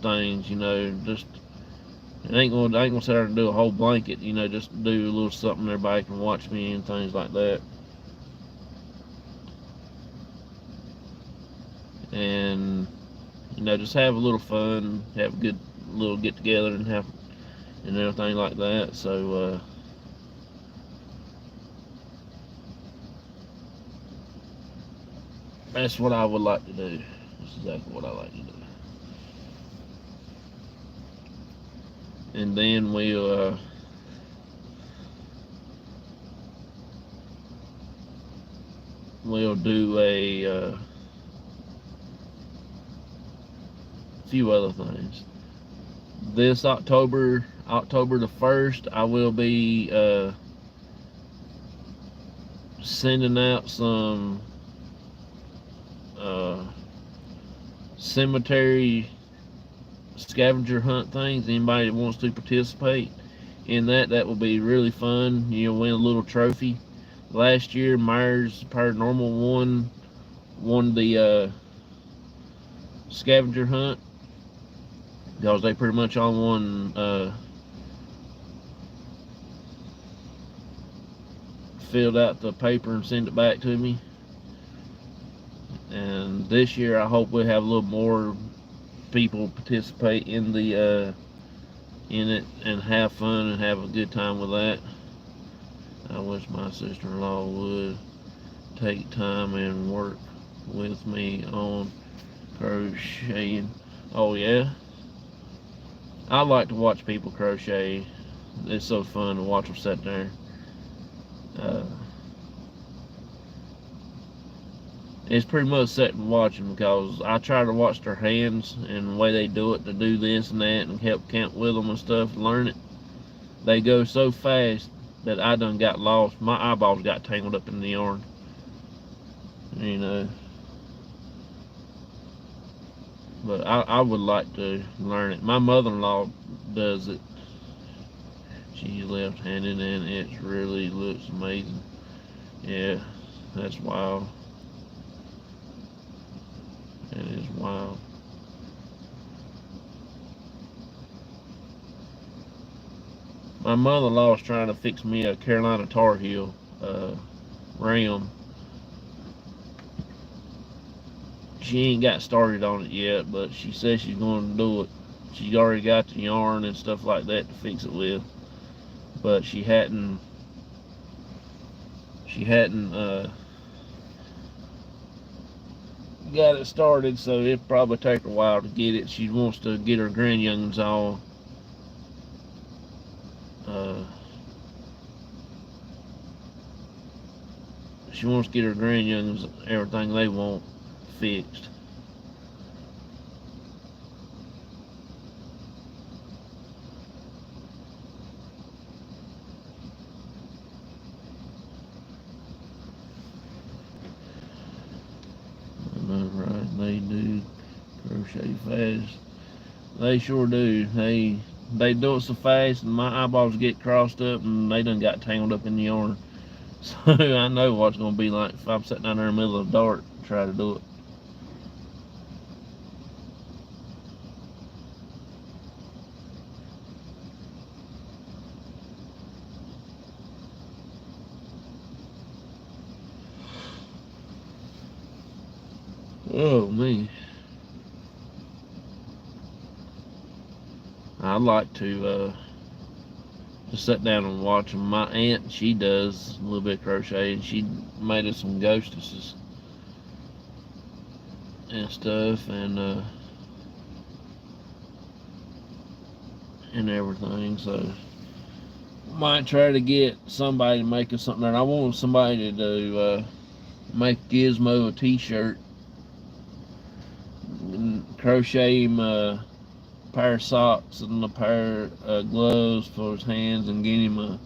things, you know. Just I ain't gonna sit there and do a whole blanket, you know. Just do a little something everybody can watch me and things like that. And you know, just have a little fun, have a good little get together and everything like that. So that's what I would like to do. That's exactly what I like to do. And then we'll do a few other things. This October the 1st, I will be sending out some cemetery scavenger hunt things. Anybody that wants to participate in that, that will be really fun. You'll win a little trophy. Last year, Myers Paranormal won the scavenger hunt because they pretty much all filled out the paper and sent it back to me. And this year, I hope we have a little more people participate in the in it and have fun and have a good time with that. I wish my sister-in-law would take time and work with me on crocheting. Oh yeah, I like to watch people crochet. It's so fun to watch them sit there. It's pretty much sitting and watching because I try to watch their hands and the way they do it, to do this and that and help count with them and stuff, learn it. They go so fast that I done got lost. My eyeballs got tangled up in the yarn. You know. But I would like to learn it. My mother-in-law does it. She's left-handed and it really looks amazing. Yeah, that's wild. It is wild. My mother-in-law is trying to fix me a Carolina Tar Heel ram. She ain't got started on it yet, but she says she's going to do it. She's already got the yarn and stuff like that to fix it with, but she hadn't got it started, so it'll probably take her a while to get it. She wants to get her grandyoungins all she wants to get her grandyoungins everything they want fixed. Right, they do crochet fast. They sure do. They do it so fast, and my eyeballs get crossed up, and they done got tangled up in the yarn. So I know what's gonna be like if I'm sitting down there in the middle of the dark to try to do it. Oh man, I like to sit down and watch them. My aunt, she does a little bit of crochet, and she made us some ghostesses and stuff, and everything. So might try to get somebody to make us something. And I want somebody to make Gizmo a t-shirt, and crochet him pair of socks and a pair of gloves for his hands, and get him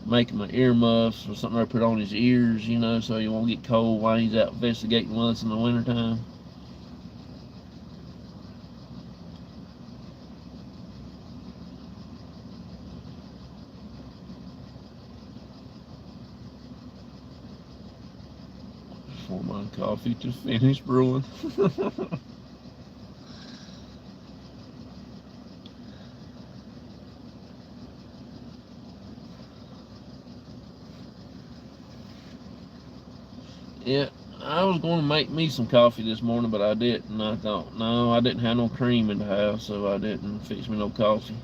make him an earmuffs or something to put on his ears, you know, so he won't get cold while he's out investigating with us in the wintertime. For my coffee to finish brewing. Yeah, I was going to make me some coffee this morning, but I didn't. I thought, no, I didn't have no cream in the house, so I didn't fix me no coffee.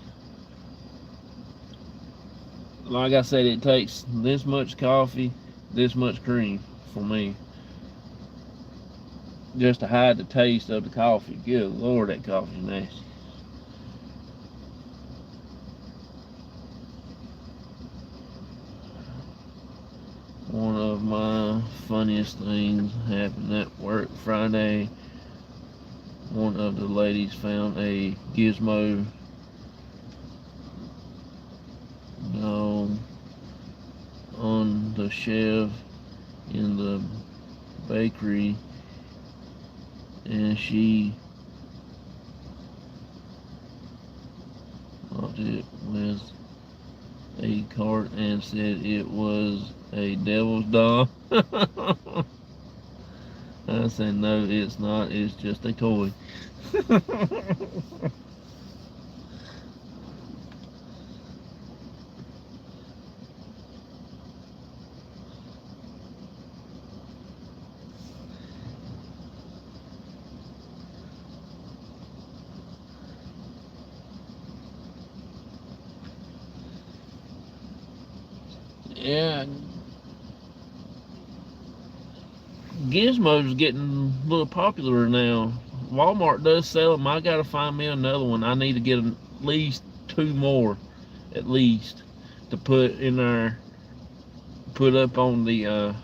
Like I said, it takes this much coffee, this much cream for me, just to hide the taste of the coffee. Good Lord, that coffee's nasty. One of my funniest things happened at work Friday. One of the ladies found a Gizmo dog on the shelf in the bakery, and she bought it with a cart and said it was a devil's doll. I said, no, it's not. It's just a toy. Yeah, Gizmo's getting a little popular now. Walmart does sell them. I gotta find me another one. I need to get at least 2 more, at least, to put in there, put up on the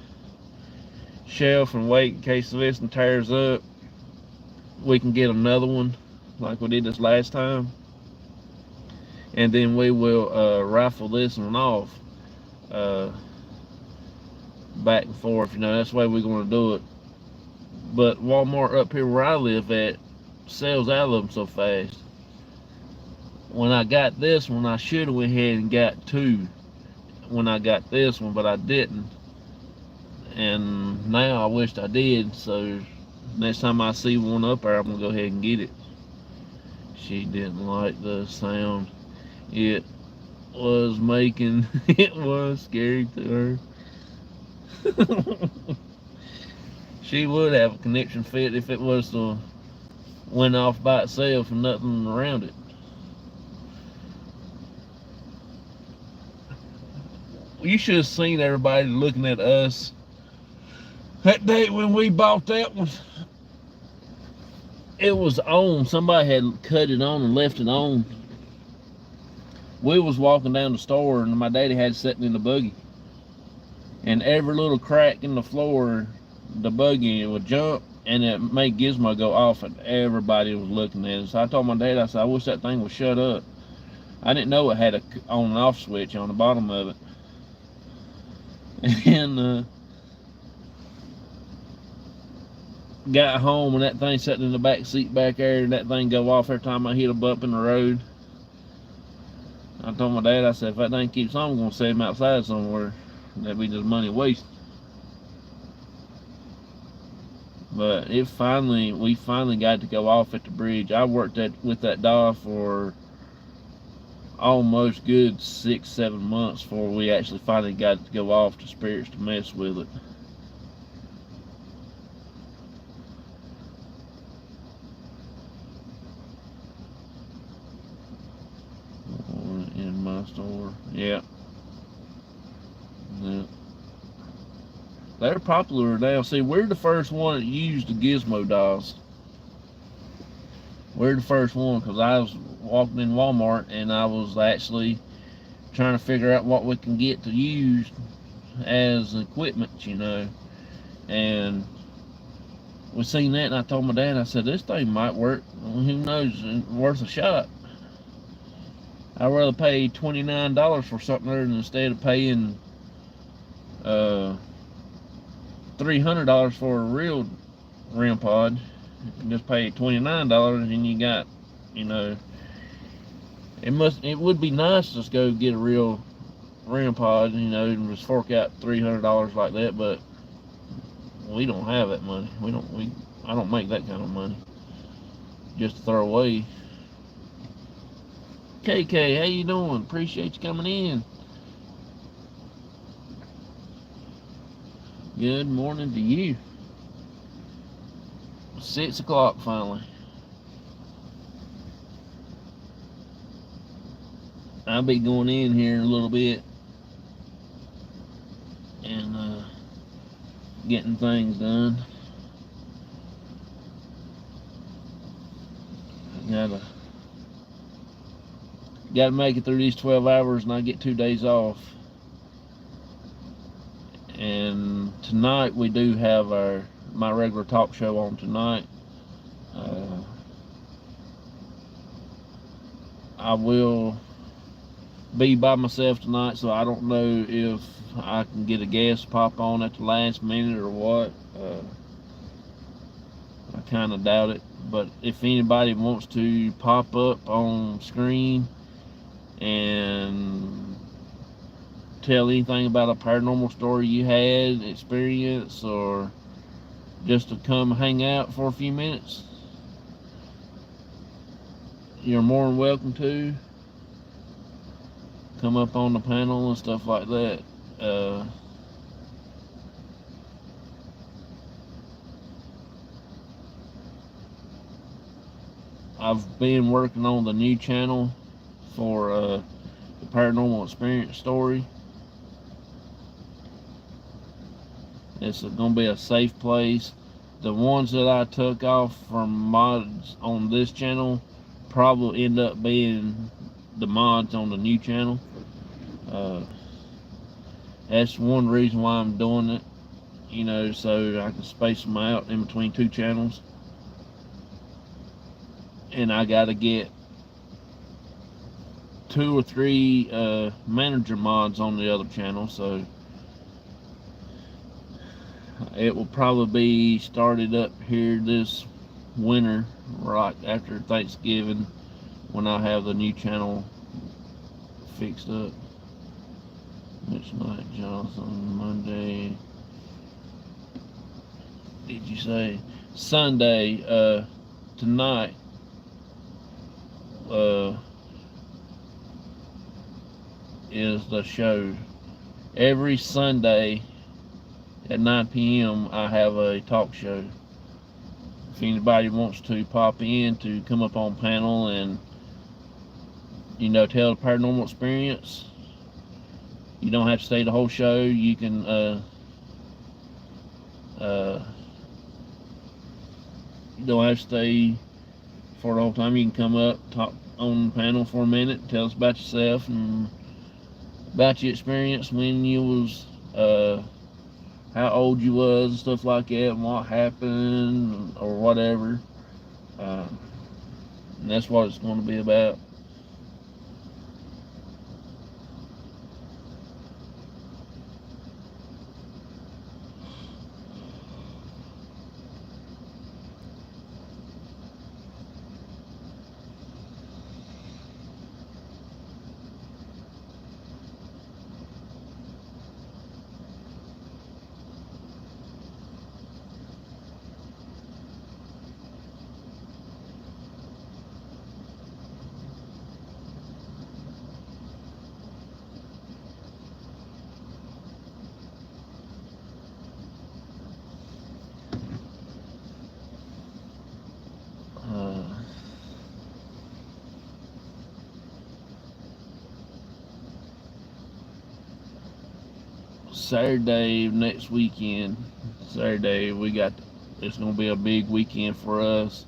shelf and wait in case this one tears up. We can get another one like we did this last time, and then we will raffle this one off. Back and forth, that's the way we're going to do it. But Walmart up here where I live at sells out of them so fast. When I got this one, I should have went ahead and got 2 when I got this one, but I didn't. And now I wished I did, so next time I see one up there, I'm going to go ahead and get it. She didn't like the sound it was making. It was scary to her. She would have a connection fit if it was to went off by itself and nothing around it. You should have seen everybody looking at us that day when we bought that one. It was on. Somebody had cut it on and left it on. We was walking down the store and my daddy had it sitting in the buggy. And every little crack in the floor, the buggy would jump, and it made Gizmo go off, and everybody was looking at it. So I told my dad, I said, I wish that thing would shut up. I didn't know it had a on and off switch on the bottom of it. And got home, and that thing sitting in the back seat back there, and that thing go off every time I hit a bump in the road. I told my dad, I said, if that thing keeps on, I'm going to set him outside somewhere. That'd be just money wasted. But we finally got to go off at the bridge. I worked with that doll for almost good 6-7 months before we actually finally got to go off to Spirits to mess with it. In my store, yeah. Yeah. They're popular now. See, we're the first one that used the Gizmo dolls. We're the first one because I was walking in Walmart and I was actually trying to figure out what we can get to use as equipment, and we seen that, and I told my dad, I said, this thing might work. Well, who knows? It's worth a shot. I'd rather pay $29 for something there than instead of paying $300 for a real REM pod. You can just pay $29 and you got, it would be nice to just go get a real REM pod, and just fork out $300 like that, but we don't have that money. I don't make that kind of money just to throw away. KK, how you doing? Appreciate you coming in. Good morning to you. 6 o'clock finally. I'll be going in here in a little bit and getting things done. Gotta make it through these 12 hours, and I get 2 days off. And tonight we do have my regular talk show on tonight. I will be by myself tonight, so I don't know if I can get a guest pop on at the last minute or what. I kind of doubt it. But if anybody wants to pop up on screen and tell anything about a paranormal story you had, experience, or just to come hang out for a few minutes, you're more than welcome to come up on the panel and stuff like that. I've been working on the new channel for the paranormal experience story. It's going to be a safe place. The ones that I took off from mods on this channel probably end up being the mods on the new channel. That's one reason why I'm doing it, you know, so I can space them out in between two channels. And I got to get 2 or 3 manager mods on the other channel, so it will probably be started up here this winter, right after Thanksgiving, when I have the new channel fixed up. Which night, Jonathan? Monday. Did you say Sunday? Tonight. Is the show. Every Sunday at 9 p.m. I have a talk show. If anybody wants to pop in to come up on panel and, you know, tell the paranormal experience, you don't have to stay the whole show. You can you don't have to stay for the whole time. You can come up, talk on the panel for a minute, tell us about yourself and about your experience when you was how old you was and stuff like that, and what happened or whatever. And that's what it's going to be about. Saturday next weekend. Saturday it's gonna be a big weekend for us.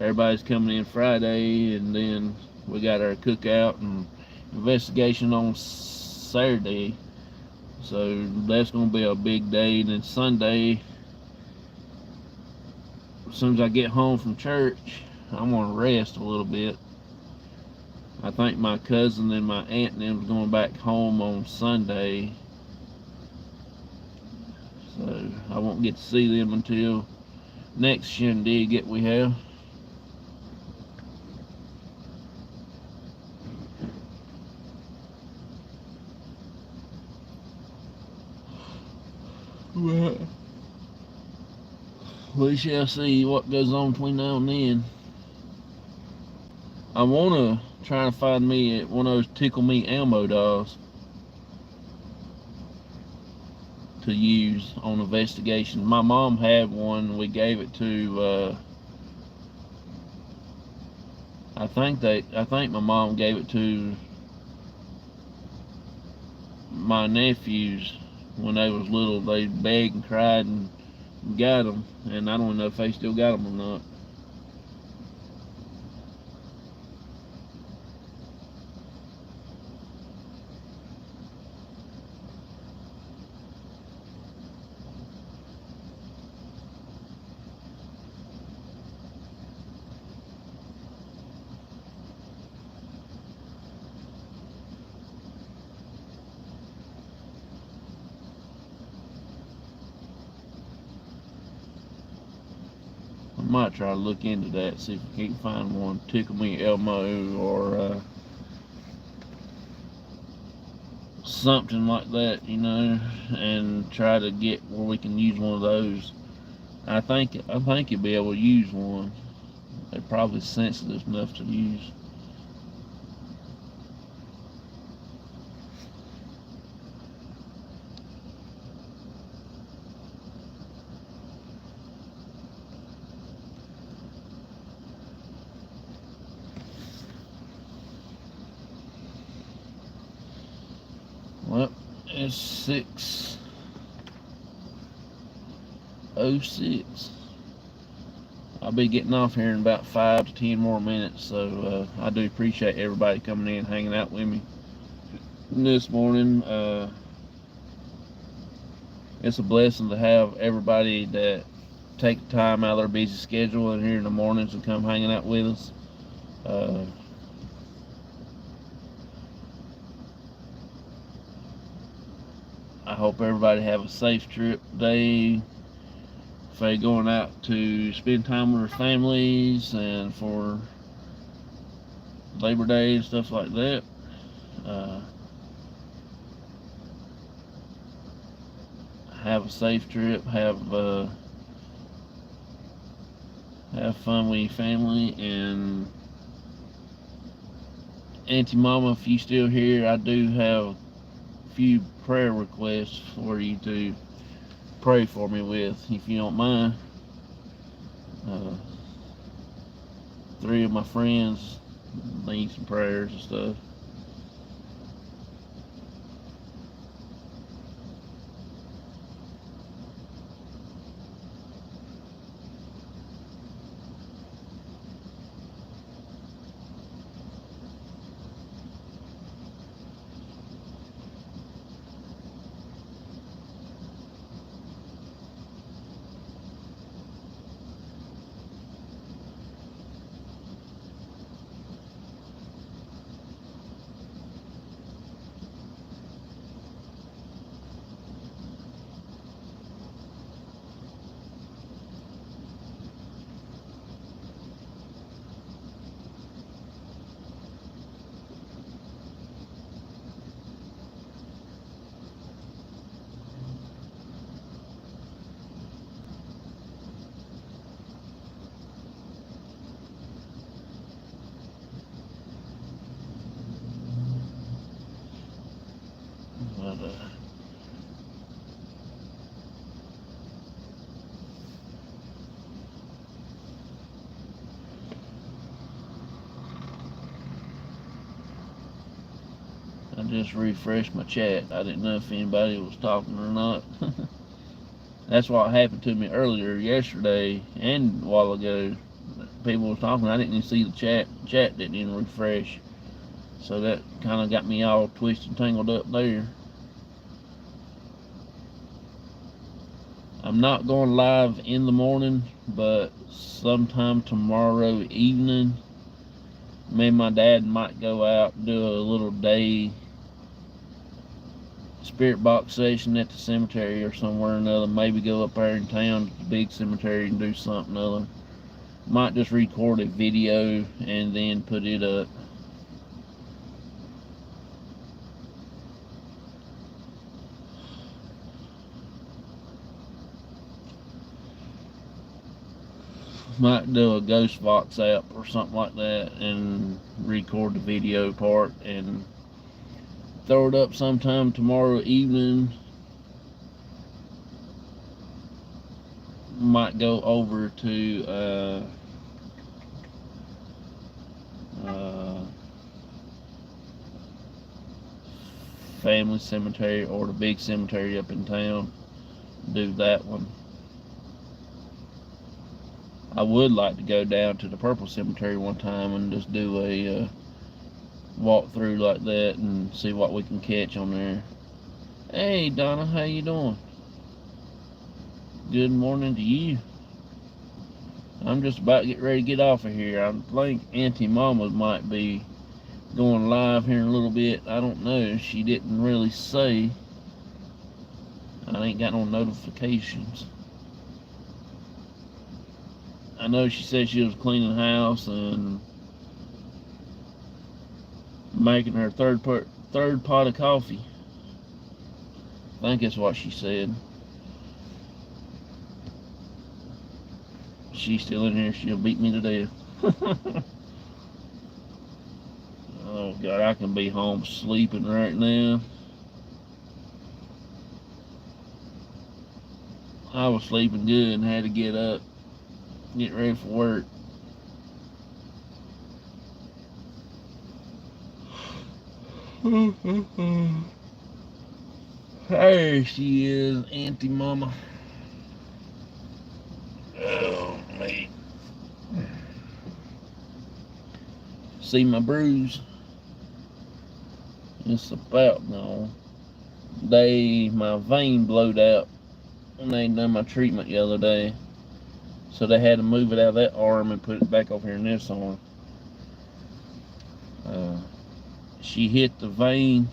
Everybody's coming in Friday, and then we got our cookout and investigation on Saturday. So that's gonna be a big day. And then Sunday, as soon as I get home from church, I'm gonna rest a little bit. I think my cousin and my aunt and them's going back home on Sunday, so I won't get to see them until next shindig that we have. We shall see what goes on between now and then. I want to try to find me one of those Tickle Me Elmo dolls to use on investigation. My mom had one. We gave it to I think my mom gave it to my nephews when they was little. They begged and cried and got them, and I don't know if they still got them or not. might try to look into that, see if we can't find one. Tickle Me Elmo or something like that, you know, and try to get where we can use one of those. I think you'll be able to use one. They're probably sensitive enough to use. Well, it's 6:06. I'll be getting off here in about 5 to 10 more minutes, so I do appreciate everybody coming in, hanging out with me this morning. It's a blessing to have everybody that take time out of their busy schedule and here in the mornings and come hanging out with us. I hope everybody have a safe trip today. If they're going out to spend time with their families and for Labor Day and stuff like that. Have a safe trip. Have fun with your family. And Auntie Mama, if you still here, I do have a few prayer requests for you to pray for me with, if you don't mind. 3 of my friends need some prayers and stuff. But I just refreshed my chat. I didn't know if anybody was talking or not. That's what happened to me earlier yesterday and a while ago. People was talking. I didn't even see the chat. Chat didn't even refresh. So that kind of got me all twisted and tangled up there. I'm not going live in the morning, but sometime tomorrow evening, me and my dad might go out and do a little day spirit box session at the cemetery or somewhere or another. Maybe go up there in town to the big cemetery and do something other. Might just record a video and then put it up. Might do a ghost box app or something like that and record the video part and throw it up sometime tomorrow evening. Might go over to family cemetery or the big cemetery up in town. Do that one. I would like to go down to the Purple Cemetery one time and just do a walk through like that and see what we can catch on there. Hey Donna, how you doing? Good morning to you. I'm just about to get ready to get off of here. I think Auntie Mama might be going live here in a little bit. I don't know. She didn't really say. I ain't got no notifications. I know she said she was cleaning the house and making her third pot of coffee. I think that's what she said. She's still in here. She'll beat me to death. Oh God, I can be home sleeping right now. I was sleeping good and had to get up, get ready for work. There she is, Auntie Mama. Oh, man. See my bruise? It's about gone. My vein blowed out when they done my treatment the other day. So they had to move it out of that arm and put it back over here in this arm. She hit the vein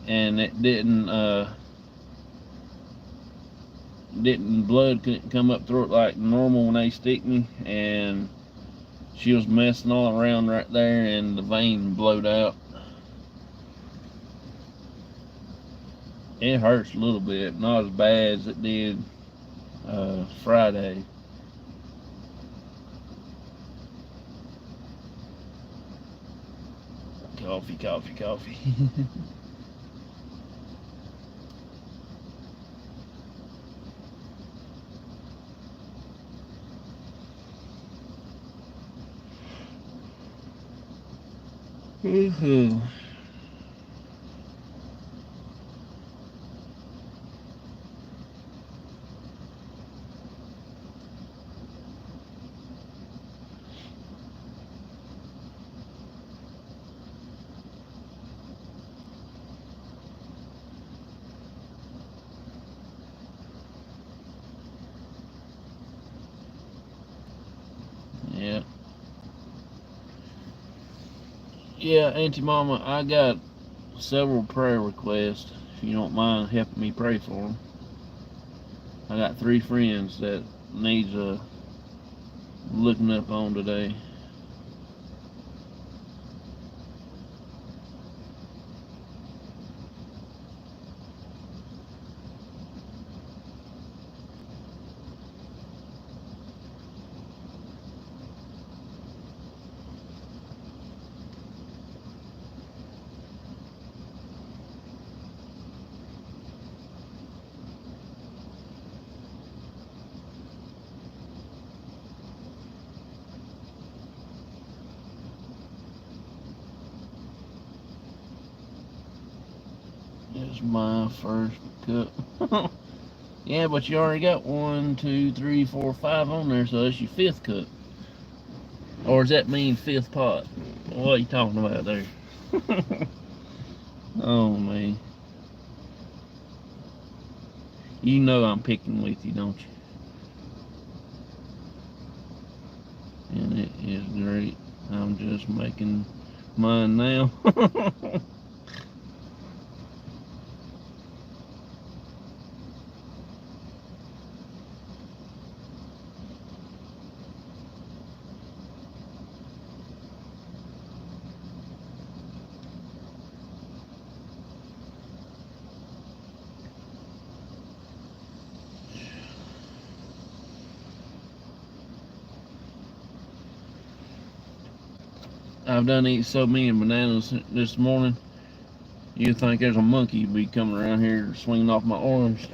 and it didn't blood couldn't come up through it like normal when they stick me, and she was messing all around right there and the vein blowed out. It hurts a little bit, not as bad as it did Friday. Coffee, coffee, coffee. Woohoo. Yeah. Yeah, Auntie Mama, I got several prayer requests. If you don't mind helping me pray for them. I got 3 friends that needs looking up on today. It's my first cup. Yeah, but you already got 1, 2, 3, 4, 5 on there, so that's your 5th cup. Or does that mean 5th pot? What are you talking about there? Oh, man. You know I'm picking with you, don't you? And it is great. I'm just making mine now. I've done eat so many bananas this morning. You'd think there's a monkey be coming around here swinging off my arms.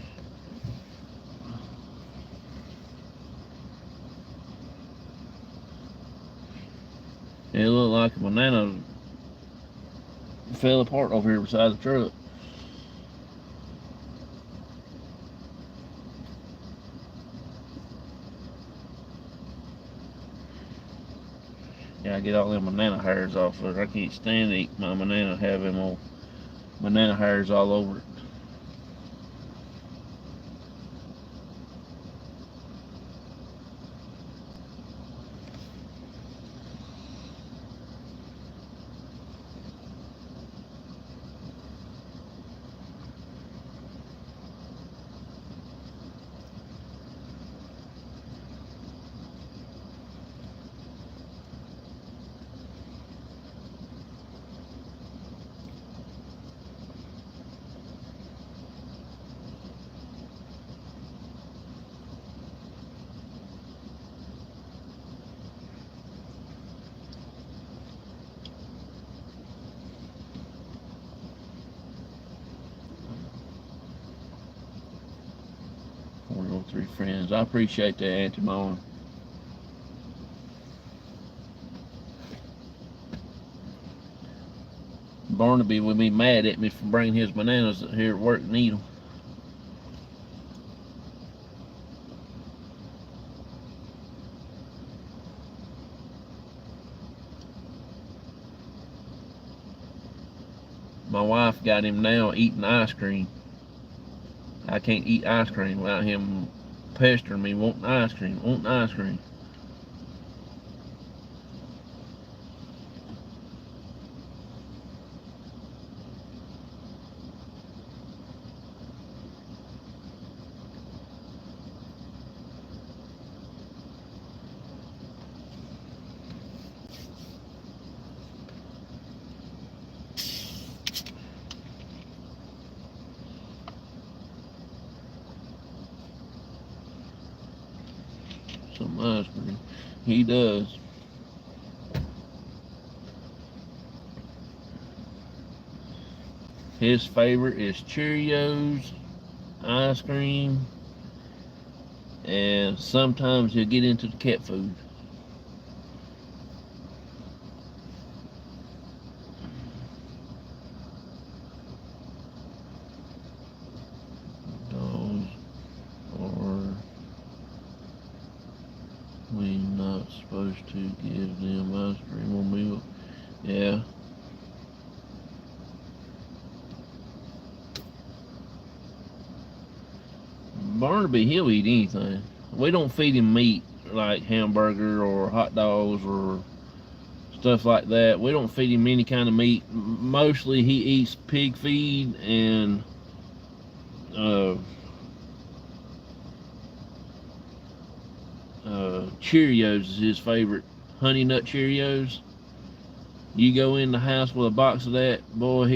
It looked like a banana fell apart over here beside the truck. Yeah, I get all them banana hairs off of it. I can't stand to eat my banana, have them old banana hairs all over it. 3 friends. I appreciate that, Auntie Mom. Barnaby would be mad at me for bringing his bananas here at work and eat them. My wife got him now eating ice cream. I can't eat ice cream without him pestering me, wanting ice cream, wanting ice cream. Some ice cream. He does. His favorite is Cheerios, ice cream, and sometimes he'll get into the cat food. Dogs are we not supposed to give them ice cream or milk? Yeah. Barnaby, he'll eat anything. We don't feed him meat like hamburger or hot dogs or stuff like that. We don't feed him any kind of meat. Mostly he eats pig feed and uh, Cheerios is his favorite. Honey Nut Cheerios. You go in the house with a box of that, boy,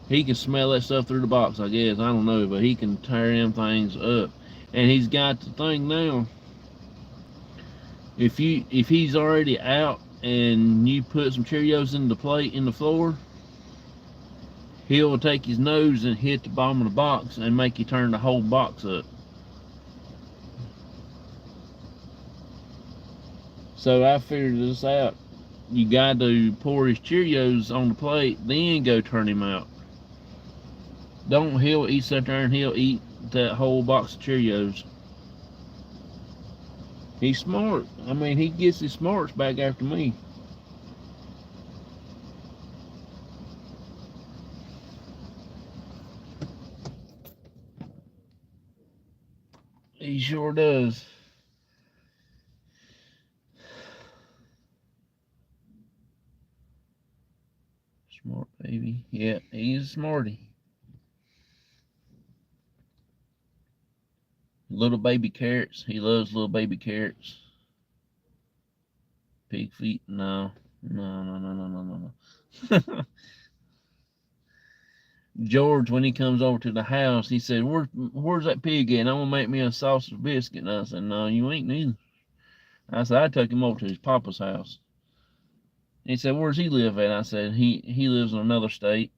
he can smell that stuff through the box, I guess. I don't know, but he can tear them things up. And he's got the thing now. If he's already out and you put some Cheerios in the plate in the floor, he'll take his nose and hit the bottom of the box and make you turn the whole box up. So I figured this out. You got to pour his Cheerios on the plate, then go turn him out. He'll eat sit there and he'll eat that whole box of Cheerios. He's smart. I mean, he gets his smarts back after me. He sure does. Smart baby. Yeah, he's a smarty. Little baby carrots. He loves little baby carrots. Pig feet. No. No. George, when he comes over to the house, he said, where's that pig at? I'm going to make me a sausage biscuit. And I said, no, you ain't neither. I said, I took him over to his papa's house. He said, where's he live at? I said, he lives in another state.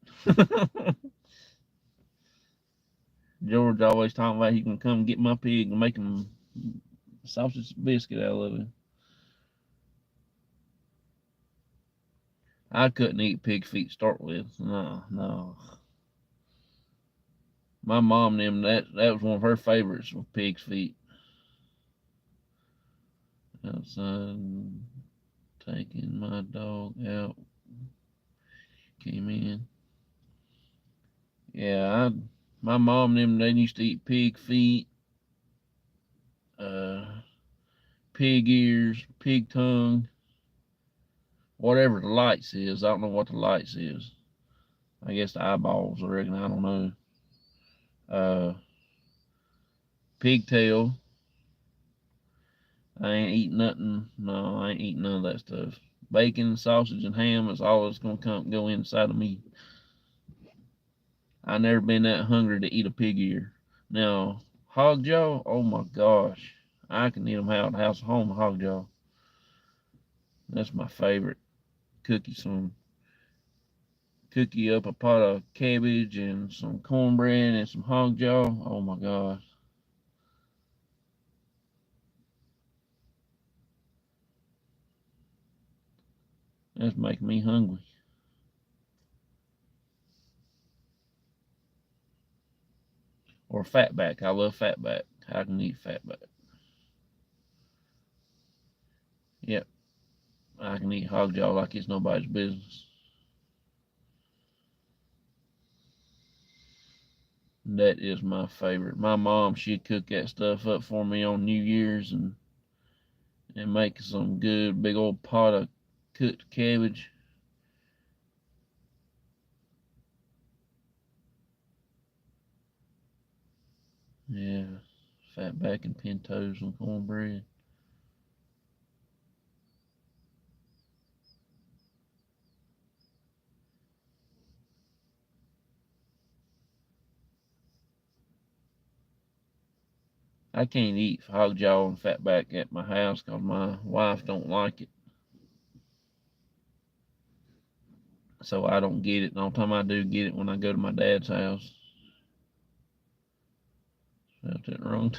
George always talking about he can come get my pig and make him sausage biscuit out of it. I couldn't eat pig feet to start with. No. My mom them that was one of her favorites was pig's feet. Outside, taking my dog out. Came in. Yeah, my mom them they used to eat pig feet, pig ears, pig tongue, whatever the lights is. I don't know what the lights is. I guess the eyeballs, I reckon. I don't know. Pigtail. I ain't eating nothing. No, I ain't eating none of that stuff. Bacon, sausage, and ham is all that's gonna go inside of me. I never been that hungry to eat a pig ear. Now, hog jaw, oh my gosh. I can eat them out of the house at home, hog jaw. That's my favorite. Cookie up a pot of cabbage and some cornbread and some hog jaw. Oh my gosh. That's making me hungry. Or fatback. I love fatback. I can eat fatback. Yep. I can eat hog jaw like it's nobody's business. That is my favorite. My mom, she'd cook that stuff up for me on New Year's and make some good big old pot of cooked cabbage. Yeah, fatback and pintos and cornbread. I can't eat hog jaw and fatback at my house 'cause my wife don't like it. So I don't get it. The only time I do get it when I go to my dad's house. Felt it wrong.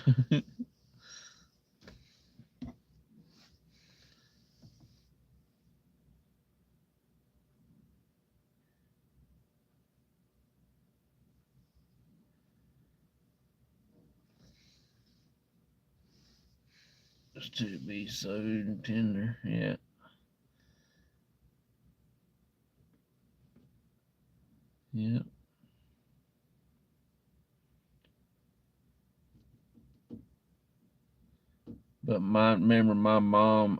Just to be so tender. Yeah. Yeah. But remember my mom,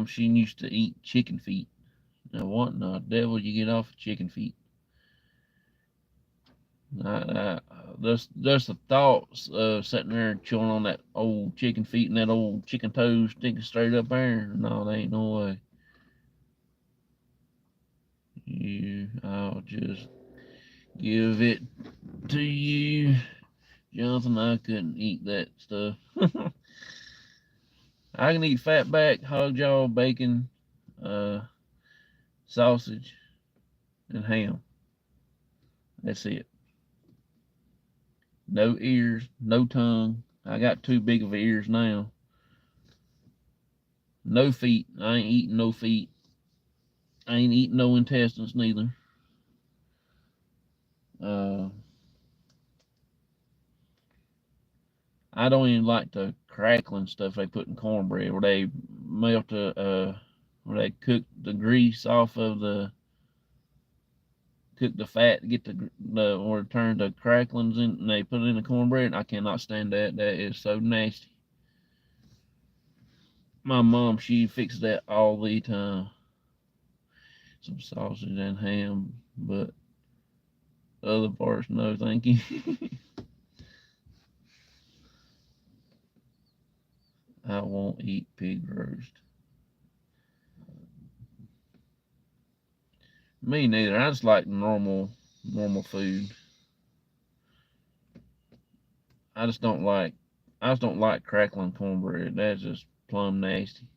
she used to eat chicken feet. Now what in the devil you get off of chicken feet? Just the thoughts of sitting there chewing on that old chicken feet and that old chicken toes sticking straight up there. No, there ain't no way. I'll just give it to you, Jonathan. I couldn't eat that stuff. I can eat fatback, hog jaw, bacon, uh, sausage, and ham. That's it. No ears, no tongue. I got too big of ears now. No feet. I ain't eating no feet. I ain't eating no intestines neither. Uh, I don't even like the crackling stuff they put in cornbread, where they melt where they cook the grease off of cook the fat, get or turn the cracklings in, and they put it in the cornbread. I cannot stand that. That is so nasty. My mom, she fixes that all the time. Some sausage and ham, but other parts, no, thank you. I won't eat pig roast. Me neither. I just like normal food. I just don't like crackling cornbread. That's just plumb nasty.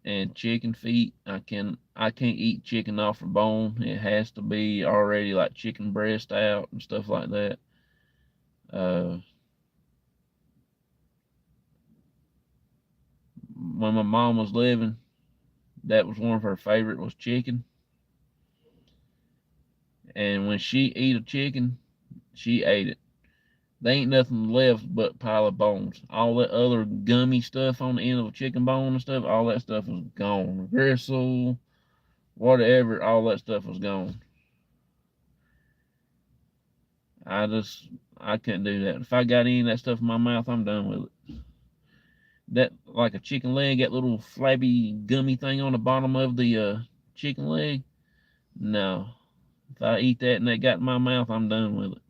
And chicken feet, I can't eat chicken off the bone. It has to be already like chicken breast out and stuff like that. Uh, when my mom was living, that was one of her favorite was chicken. And when she eat a chicken, she ate it. There ain't nothing left but a pile of bones. All that other gummy stuff on the end of a chicken bone and stuff, all that stuff was gone. Gristle, whatever, all that stuff was gone. I just, I couldn't do that. If I got any of that stuff in my mouth, I'm done with it. That, like a chicken leg, that little flabby gummy thing on the bottom of the chicken leg, no. If I eat that and that got in my mouth, I'm done with it.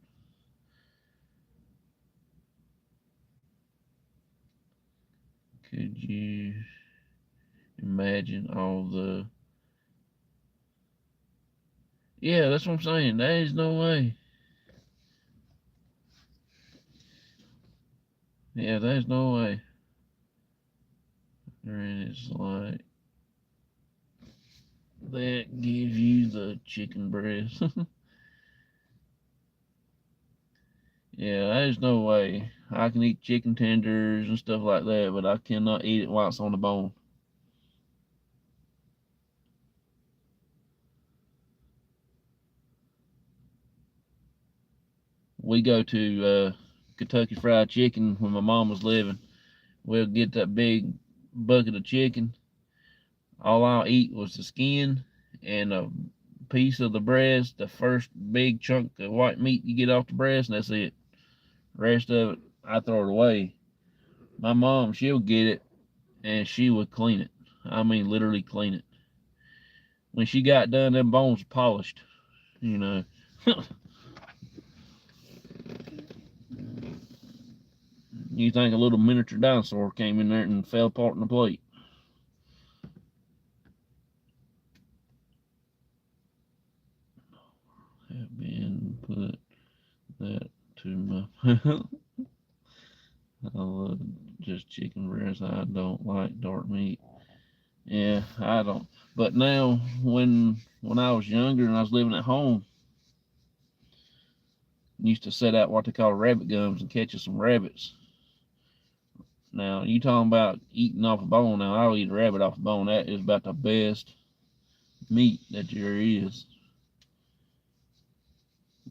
Could you imagine all the. Yeah, that's what I'm saying. There is no way. Yeah, there's no way. And it's like that gives you the chicken breast. Yeah, there's no way. I can eat chicken tenders and stuff like that, but I cannot eat it while it's on the bone. We go to Kentucky Fried Chicken when my mom was living. We'll get that big bucket of chicken. All I'll eat was the skin and a piece of the breast, the first big chunk of white meat you get off the breast, and that's it. The rest of it, I throw it away. My mom, she'll get it and she would clean it. I mean, literally clean it. When she got done, them bones polished, you know. You think a little miniature dinosaur came in there and fell apart in the plate. Have been put that to my I love just chicken breast. I don't like dark meat. Yeah, I don't. But now, when I was younger and I was living at home, I used to set out what they call rabbit gums and catch us some rabbits. Now, you talking about eating off a bone. Now, I'll eat a rabbit off a bone. That is about the best meat that there is.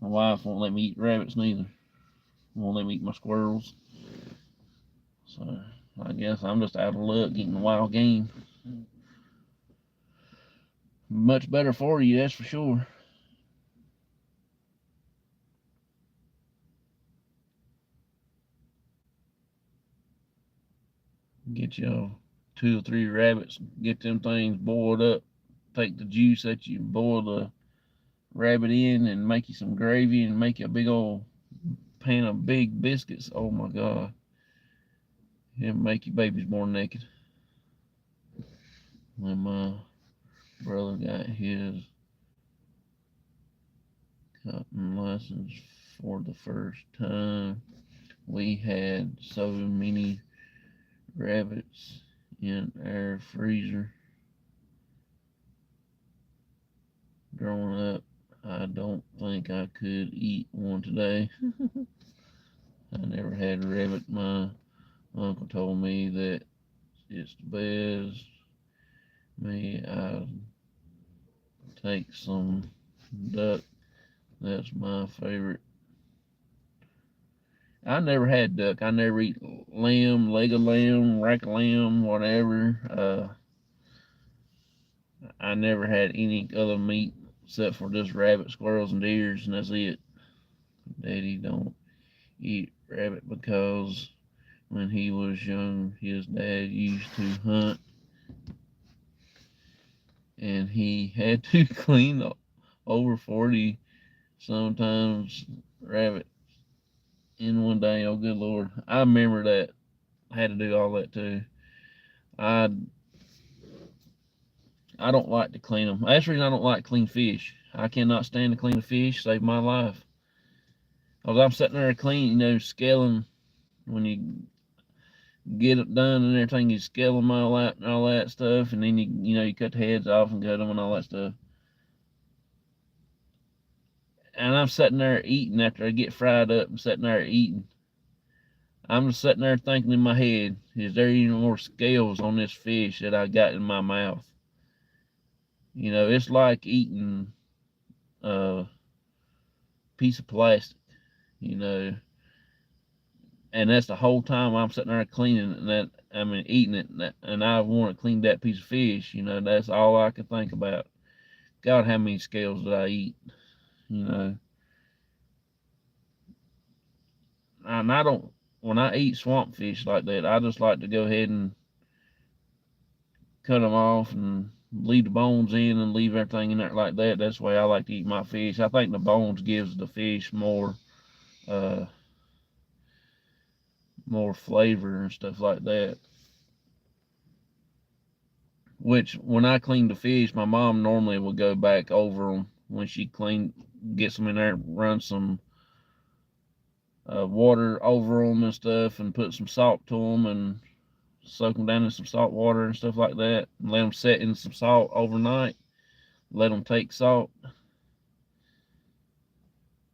My wife won't let me eat rabbits neither. Won't let me eat my squirrels. So, I guess I'm just out of luck eating wild game. Much better for you, that's for sure. Get you 2 or 3 rabbits, get them things boiled up, take the juice that you boil the rabbit in and make you some gravy and make you a big old pan of big biscuits. Oh my God. It'll make your babies born naked. When my brother got his cutting lessons for the first time, we had so many rabbits in our freezer. Growing up, I don't think I could eat one today. I never had a rabbit. My uncle told me that it's the best. Me, I take some duck. That's my favorite. I never had duck. I never eat lamb, leg of lamb, rack of lamb, whatever. I never had any other meat except for just rabbit, squirrels, and deers, and that's it. Daddy don't eat rabbit because when he was young, his dad used to hunt, and he had to clean over 40 sometimes rabbit in one day. Oh, good Lord. I remember that. I had to do all that too. I I don't like to clean them. That's the reason I don't like clean fish. I cannot stand to clean a fish. Save my life. Cause I'm sitting there clean, scaling when you get it done and everything. You scale them all out and all that stuff, and then you cut the heads off and cut them and all that stuff. And I'm sitting there eating after I get fried up and sitting there eating. I'm just sitting there thinking in my head, is there any more scales on this fish that I got in my mouth? It's like eating a piece of plastic, you know, and that's the whole time I'm sitting there cleaning that. I mean, eating it, and I want to clean that piece of fish. That's all I can think about. God, how many scales did I eat? You know, and I don't. When I eat swamp fish like that, I just like to go ahead and cut them off and leave the bones in and leave everything in there like that. That's the way I like to eat my fish. I think the bones gives the fish uh, more flavor and stuff like that. Which when I clean the fish, my mom normally will go back over them when she gets them in there, run some water over them and stuff, and put some salt to them and soak them down in some salt water and stuff like that, and let them set in some salt overnight. Let them take salt.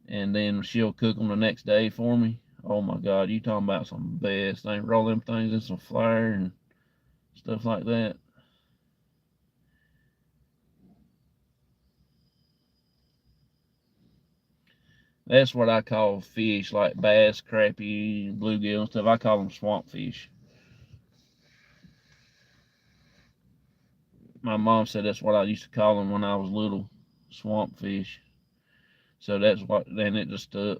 and then she'll cook them the next day for me. Oh my God, you talking about some best thing? Roll them things in some flour and stuff like that. That's what I call fish, like bass, crappie, bluegill and stuff. I call them swamp fish. My mom said that's what I used to call them when I was little, swamp fish. So that's what, then it just stuck.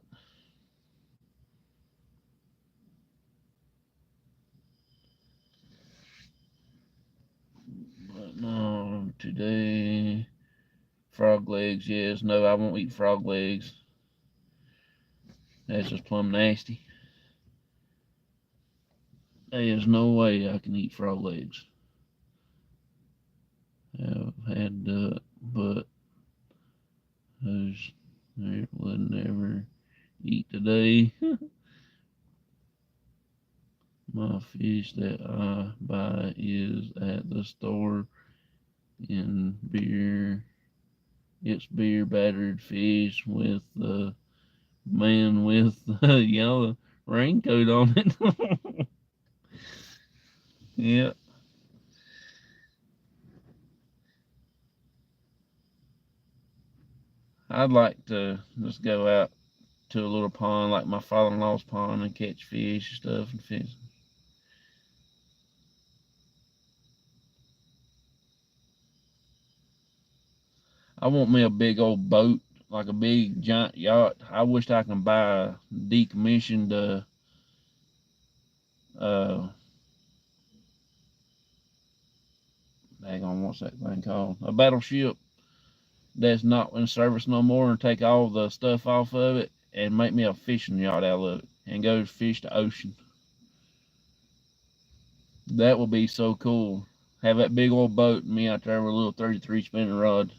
But no, today, frog legs, yes. No, I won't eat frog legs. That's just plumb nasty. There's no way I can eat frog legs. I've had duck, but there would never eat today. My fish that I buy is at the store in beer. It's beer battered fish with the man with the yellow raincoat on it. Yeah. I'd like to just go out to a little pond like my father-in-law's pond and catch fish and stuff and fish. I want me a big old boat, like a big giant yacht. I wish I could buy a decommissioned uh hang on, what's that thing called? A battleship that's not in service no more, and take all the stuff off of it and make me a fishing yacht out of it and go fish the ocean. That would be so cool. Have that big old boat and me out there with a little 33 spinning rod,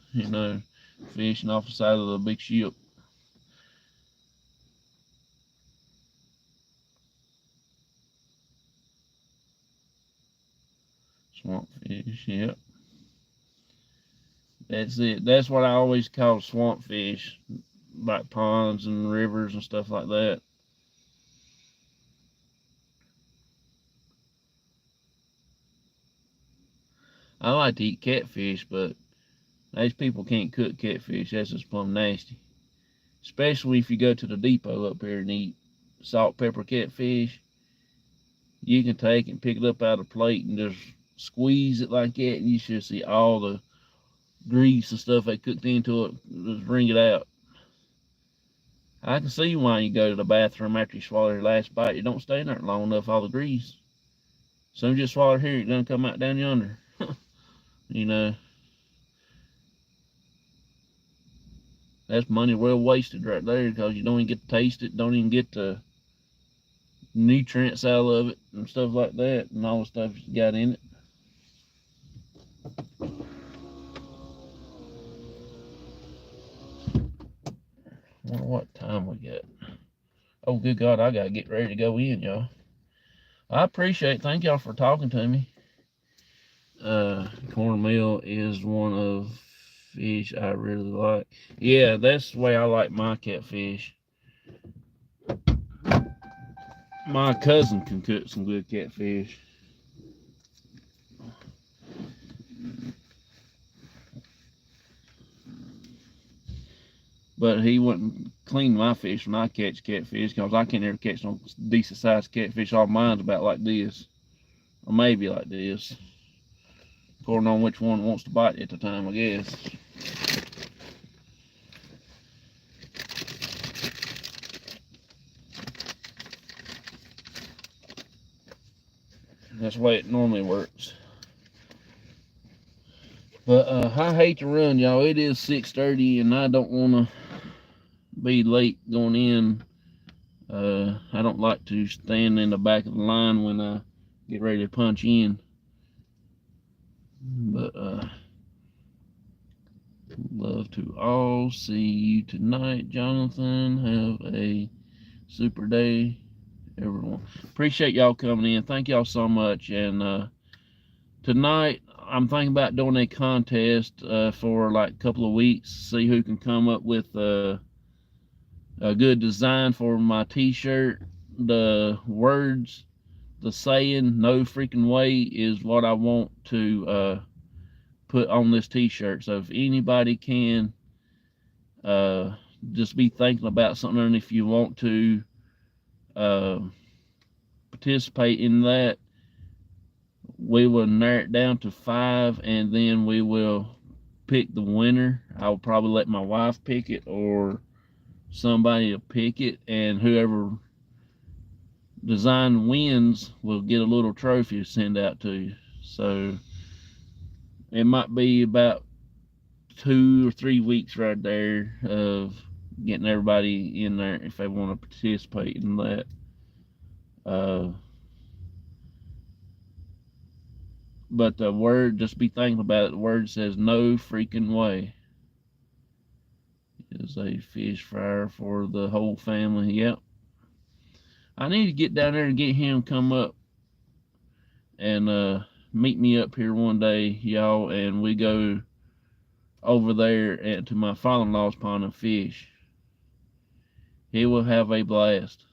fishing off the side of the big ship. Swamp fish, yep. That's it. That's what I always call swamp fish, like ponds and rivers and stuff like that. I like to eat catfish, but these people can't cook catfish. That's just plumb nasty. Especially if you go to the depot up here and eat salt pepper catfish. You can take and pick it up out of a plate and just squeeze it like that, and you should see all the grease and stuff they cooked into it. Just wring it out. I can see why you go to the bathroom after you swallow your last bite. You don't stay in there long enough, all the grease. As soon as you swallow here, it's gonna come out down yonder. you know, that's money well wasted right there because you don't even get to taste it, don't even get the nutrients out of it and stuff like that, and all the stuff you got in it. I wonder what time we got. Oh, good God, I gotta get ready to go in, y'all. I appreciate it. Thank y'all for talking to me. Cornmeal is one of fish I really like. Yeah, that's the way I like my catfish. My cousin can cook some good catfish. But he wouldn't clean my fish when I catch catfish because I can't ever catch no decent sized catfish. All mine's about like this, or maybe like this, according on which one wants to bite at the time, I guess. That's the way it normally works. But I hate to run, y'all. It is 6:30, and I don't want to be late going in. I don't like to stand in the back of the line when I get ready to punch in. But love to all. See you tonight, Jonathan. Have a super day, everyone. Appreciate y'all coming in. Thank y'all so much. And tonight, I'm thinking about doing a contest for like a couple of weeks. See who can come up with a good design for my t-shirt. The words, the saying "no freaking way" is what I want to put on this t-shirt. So if anybody can uh, just be thinking about something, and if you want to uh, participate in that, we will narrow it down to 5, and then we will pick the winner. I'll probably let my wife pick it, or somebody to pick it, and whoever design wins will get a little trophy to send out to you. So it might be about 2 or 3 weeks right there of getting everybody in there if they want to participate in that. But the word, just be thinking about it, the word says "no freaking way." Is a fish fryer for the whole family. Yep. I need to get down there and get him come up and meet me up here one day, y'all, and we go over there to my father-in-law's pond and fish. He will have a blast.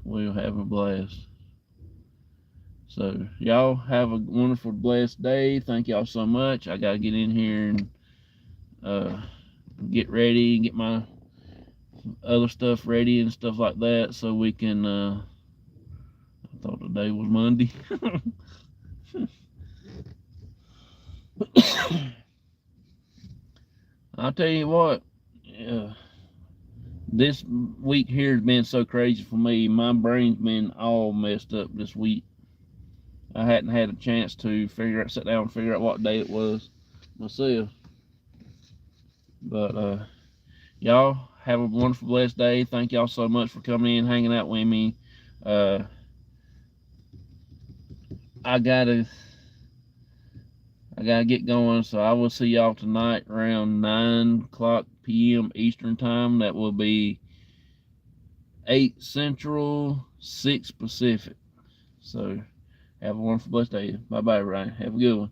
We'll have a blast. So y'all have a wonderful, blessed day. Thank y'all so much. I gotta get in here and get ready and get my other stuff ready and stuff like that, so we can. I thought today was Monday. I'll tell you what. This week here has been so crazy for me. My brain's been all messed up this week. I hadn't had a chance to sit down and figure out what day it was myself. But y'all have a wonderful, blessed day. Thank y'all so much for coming in, hanging out with me. I gotta get going, so I will see y'all tonight around 9 o'clock p.m. Eastern time. That will be 8 Central, 6 Pacific. So have a wonderful, blessed day. Bye bye, Ryan. Have a good one.